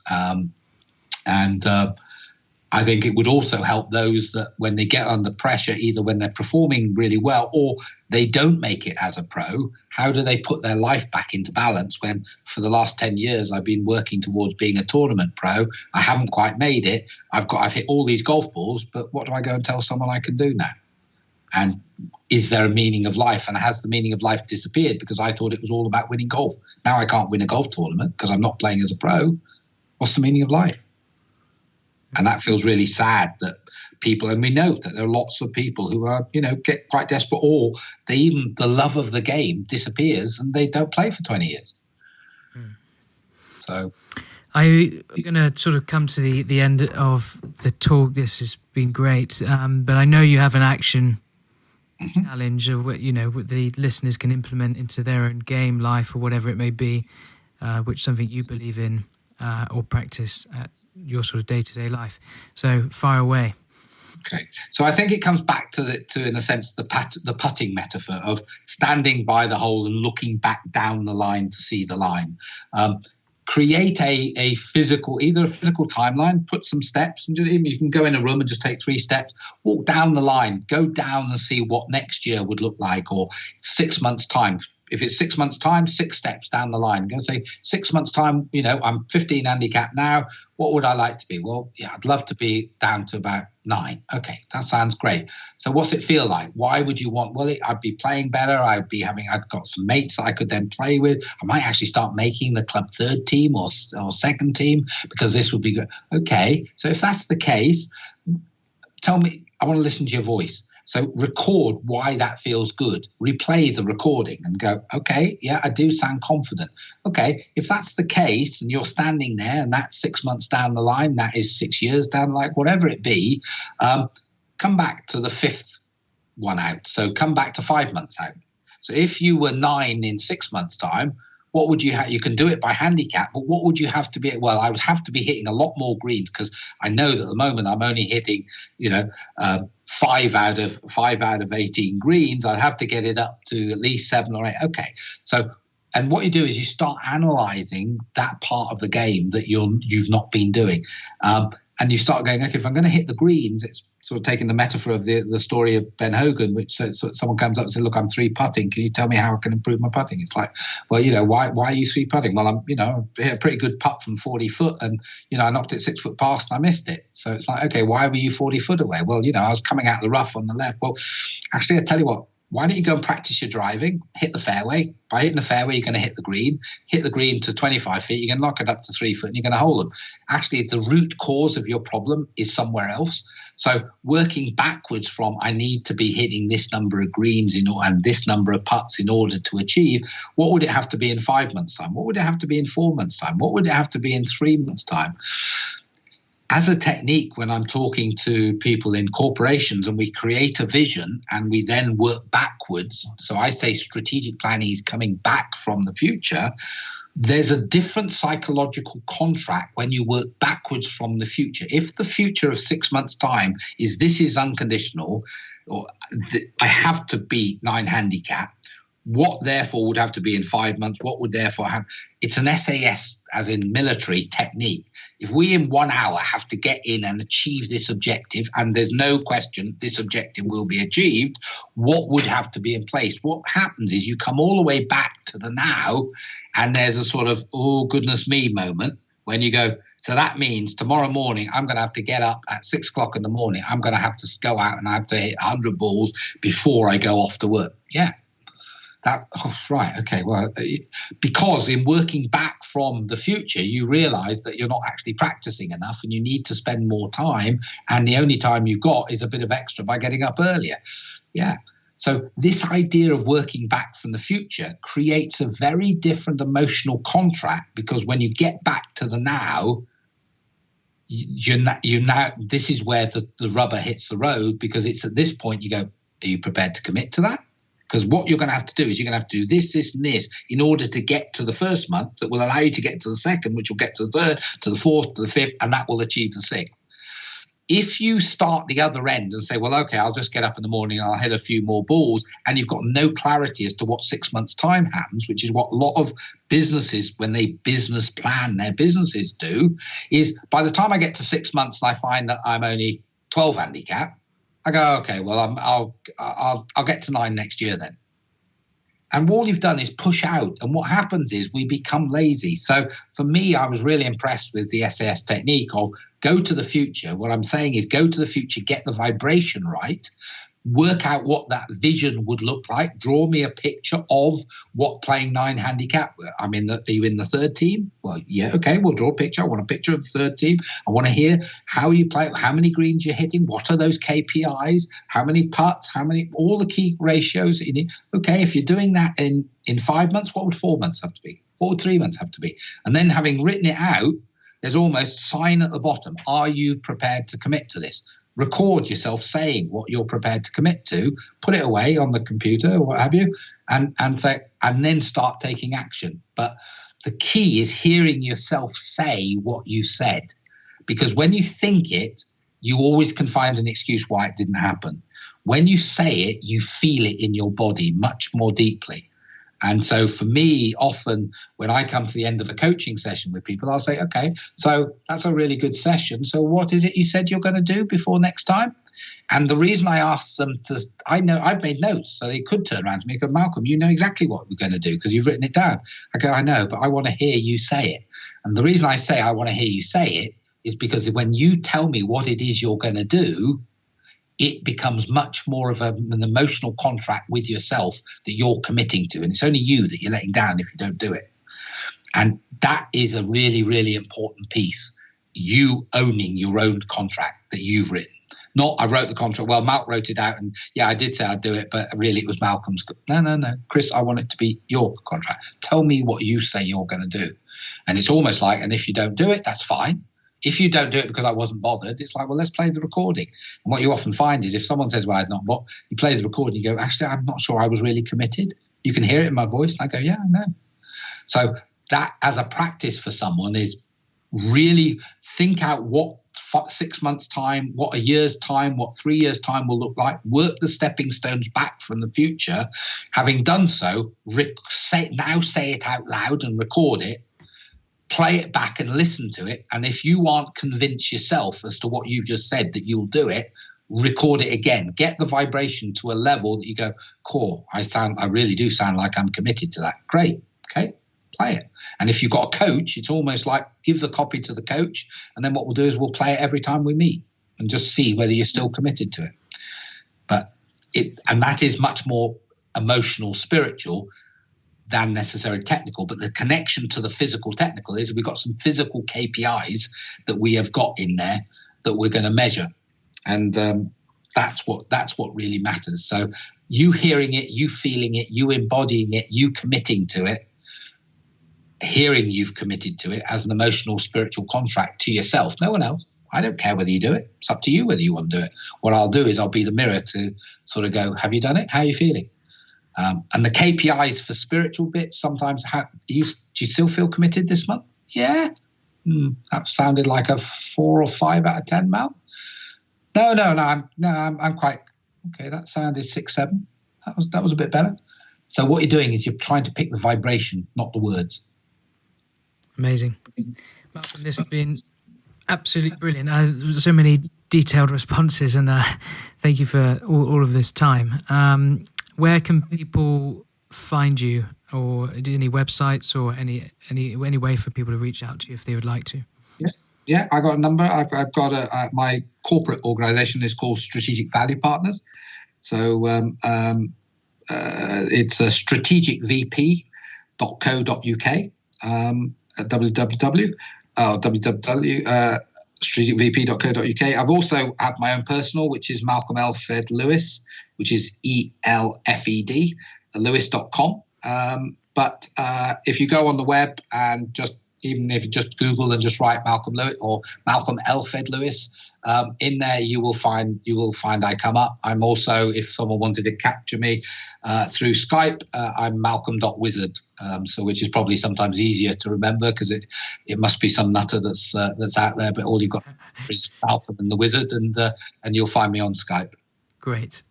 I think it would also help those that when they get under pressure, either when they're performing really well or they don't make it as a pro, how do they put their life back into balance when for the last 10 years I've been working towards being a tournament pro? I haven't quite made it. I've hit all these golf balls, but what do I go and tell someone I can do now? And is there a meaning of life? And has the meaning of life disappeared because I thought it was all about winning golf? Now I can't win a golf tournament because I'm not playing as a pro. What's the meaning of life? And that feels really sad that people, and we know that there are lots of people who are, get quite desperate, or the love of the game disappears and they don't play for 20 years. So
I'm going to sort of come to the end of the talk. This has been great. But I know you have an action challenge of what, what the listeners can implement into their own game, life, or whatever it may be, which is something you believe in or practice at your sort of day-to-day life. So fire away.
Okay, so I think it comes back to in a sense, the putting metaphor of standing by the hole and looking back down the line to see the line. Create a physical, either a physical timeline, put some steps, and you can go in a room and just take 3 steps, walk down the line, go down and see what next year would look like, or 6 months' time. If it's 6 months' time, 6 steps down the line. Go say 6 months' time, I'm 15 handicap now. What would I like to be? Well, yeah, I'd love to be down to about 9. Okay, that sounds great. So what's it feel like? Why would you want? Well, I'd be playing better. I've got some mates that I could then play with. I might actually start making the club 3rd team or 2nd team because this would be good. Okay, so if that's the case, tell me, I want to listen to your voice. So record why that feels good. Replay the recording and go, okay, yeah, I do sound confident. Okay, if that's the case and you're standing there and that's 6 months down the line, that is 6 years down the line, whatever it be, come back to the 5th one out. So come back to 5 months out. So if you were 9 in 6 months' time, what would you have? You can do it by handicap, but what would you have to be? Well, I would have to be hitting a lot more greens because I know that at the moment I'm only hitting, 5 out of 18 greens. I'd have to get it up to at least 7 or 8. Okay, so and what you do is you start analysing that part of the game that you've not been doing, and you start going, okay, if I'm going to hit the greens, it's sort of taking the metaphor of the story of Ben Hogan, which says, so someone comes up and says, look, I'm 3 putting. Can you tell me how I can improve my putting? It's like, well, why are you 3 putting? Well, I hit a pretty good putt from 40 foot and, I knocked it 6 foot past and I missed it. So it's like, okay, why were you 40 foot away? Well, I was coming out of the rough on the left. Well, actually, I tell you what, why don't you go and practice your driving, hit the fairway. By hitting the fairway, you're going to hit the green to 25 feet, you're going to knock it up to 3 foot and you're going to hold them. Actually, the root cause of your problem is somewhere else. So working backwards from I need to be hitting this number of greens and this number of putts in order to achieve, what would it have to be in 5 months' time? What would it have to be in 4 months' time? What would it have to be in 3 months' time? As a technique, when I'm talking to people in corporations and we create a vision and we then work backwards, so I say strategic planning is coming back from the future, there's a different psychological contract when you work backwards from the future. If the future of 6 months' time is this is unconditional, or I have to be 9 handicap, what therefore would have to be in 5 months? What would therefore have? It's an SAS, as in military technique. If we in 1 hour have to get in and achieve this objective, and there's no question this objective will be achieved, what would have to be in place? What happens is you come all the way back to the now, and there's a sort of, oh, goodness me moment when you go, So that means tomorrow morning, I'm going to have to get up at 6 o'clock in the morning. I'm going to have to go out and I have to hit 100 balls before I go off to work. Yeah. Right. Okay. Well, because in working back from the future, you realize that you're not actually practicing enough and you need to spend more time. And the only time you've got is a bit of extra by getting up earlier. Yeah. So this idea of working back from the future creates a very different emotional contract, because when you get back to the now, you now, this is where the rubber hits the road, because it's at this point you go, are you prepared to commit to that? Because what you're going to have to do is you're going to have to do this, this, and this in order to get to the first month that will allow you to get to the second, which will get to the third, to the fourth, to the fifth, and that will achieve the sixth. If you start the other end and say, well, okay, I'll just get up in the morning and I'll hit a few more balls, and you've got no clarity as to what 6 months' time happens, which is what a lot of businesses, when they business plan their businesses do, is by the time I get to 6 months and I find that I'm only 12 handicap, I go, okay, well, I'll get to 9 next year then. And all you've done is push out. And what happens is we become lazy. So for me, I was really impressed with the SAS technique of go to the future. What I'm saying is go to the future, get the vibration right, work out what that vision would look like, draw me a picture of what playing 9 handicap. Are you in the third team? Well, yeah, okay, we'll draw a picture. I want a picture of the third team. I want to hear how you play, how many greens you're hitting, what are those KPIs, how many putts, all the key ratios in it. Okay, if you're doing that in 5 months, what would 4 months have to be? What would 3 months have to be? And then having written it out, there's almost sign at the bottom. Are you prepared to commit to this? Record yourself saying what you're prepared to commit to, put it away on the computer or what have you, and then start taking action. But the key is hearing yourself say what you said, because when you think it, you always can find an excuse why it didn't happen. When you say it, you feel it in your body much more deeply. And so for me, often when I come to the end of a coaching session with people, I'll say, okay, so that's a really good session. So what is it you said you're going to do before next time? And the reason I ask them to, I know I've made notes, so they could turn around to me and go, Malcolm, you know exactly what we're going to do because you've written it down. I go, I know, but I want to hear you say it. And the reason I say I want to hear you say it is because when you tell me what it is you're going to do, it becomes much more of an emotional contract with yourself that you're committing to. And it's only you that you're letting down if you don't do it. And that is a really, really important piece. You owning your own contract that you've written. Not, I wrote the contract. Well, Malc wrote it out and yeah, I did say I'd do it, but really it was Malcolm's. No. Chris, I want it to be your contract. Tell me what you say you're going to do. And it's almost like, and if you don't do it, that's fine. If you don't do it because I wasn't bothered, it's like, well, let's play the recording. And what you often find is if someone says, well, I'm not bothered, you play the recording, you go, actually, I'm not sure I was really committed. You can hear it in my voice. And I go, yeah, I know. So that as a practice for someone is really think out what 6 months' time, what a year's time, what 3 years' time will look like, work the stepping stones back from the future. Having done so, say it out loud and record it. Play it back and listen to it. And if you aren't convinced yourself as to what you just said that you'll do it, record it again. Get the vibration to a level that you go, cool, I really do sound like I'm committed to that. Great. Okay, play it. And if you've got a coach, it's almost like give the copy to the coach. And then what we'll do is we'll play it every time we meet and just see whether you're still committed to it. And that is much more emotional, spiritual than necessarily technical, but the connection to the physical technical is we've got some physical KPIs that we have got in there that we're going to measure. And that's what really matters. So you hearing it, you feeling it, you embodying it, you committing to it, hearing you've committed to it as an emotional, spiritual contract to yourself, no one else. I don't care whether you do it. It's up to you whether you want to do it. What I'll do is I'll be the mirror to sort of go, have you done it? How are you feeling? And the KPIs for spiritual bits, sometimes do you still feel committed this month? Yeah. That sounded like a 4 or 5 out of 10, Mal. No, I'm quite okay. That sounded 6, 7. That was a bit better. So what you're doing is you're trying to pick the vibration, not the words.
Amazing. Malcolm, this has been absolutely brilliant. So many detailed responses, and thank you for all of this time. Where can people find you, or any websites, or any way for people to reach out to you if they would like to?
Yeah. Yeah, I got a number. I've got my corporate organisation is called Strategic Value Partners. So it's strategicvp.co.uk, www.strategicvp.co.uk. I've also had my own personal, which is Malcolm Elfed Lewis, which is ELFED, lewis.com. But if you go on the web and even if you just Google and just write Malcolm Lewis or Malcolm Elfed Lewis, in there you will find I come up. I'm also, if someone wanted to capture me through Skype, I'm malcolm.wizard, so which is probably sometimes easier to remember because it must be some nutter that's out there. But all you've got is Malcolm and the Wizard, and you'll find me on Skype.
Great,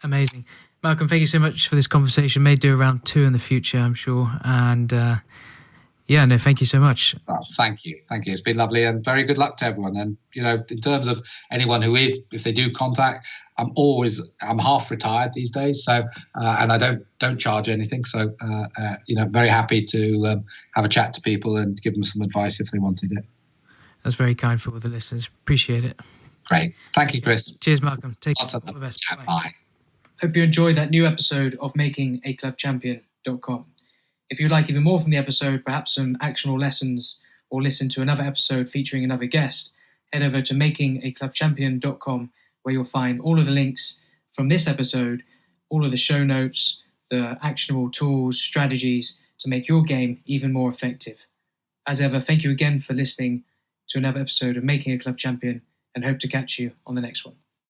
amazing, Malcolm. Thank you so much for this conversation. May do around 2 in the future, I'm sure, and. Thank you so much.
Oh, thank you. It's been lovely, and very good luck to everyone. And in terms of anyone who is, if they do contact, I'm half retired these days, so and I don't charge anything. So very happy to have a chat to people and give them some advice if they wanted it.
That's very kind for all the listeners. Appreciate it.
Great. Thank you, Chris.
Cheers, Malcolm. Take care. All the best.
Bye.
Hope you enjoyed that new episode of MakingAClubChampion.com. If you'd like even more from the episode, perhaps some actionable lessons, or listen to another episode featuring another guest, head over to MakingAClubChampion.com, where you'll find all of the links from this episode, all of the show notes, the actionable tools, strategies to make your game even more effective. As ever, thank you again for listening to another episode of Making a Club Champion, and hope to catch you on the next one.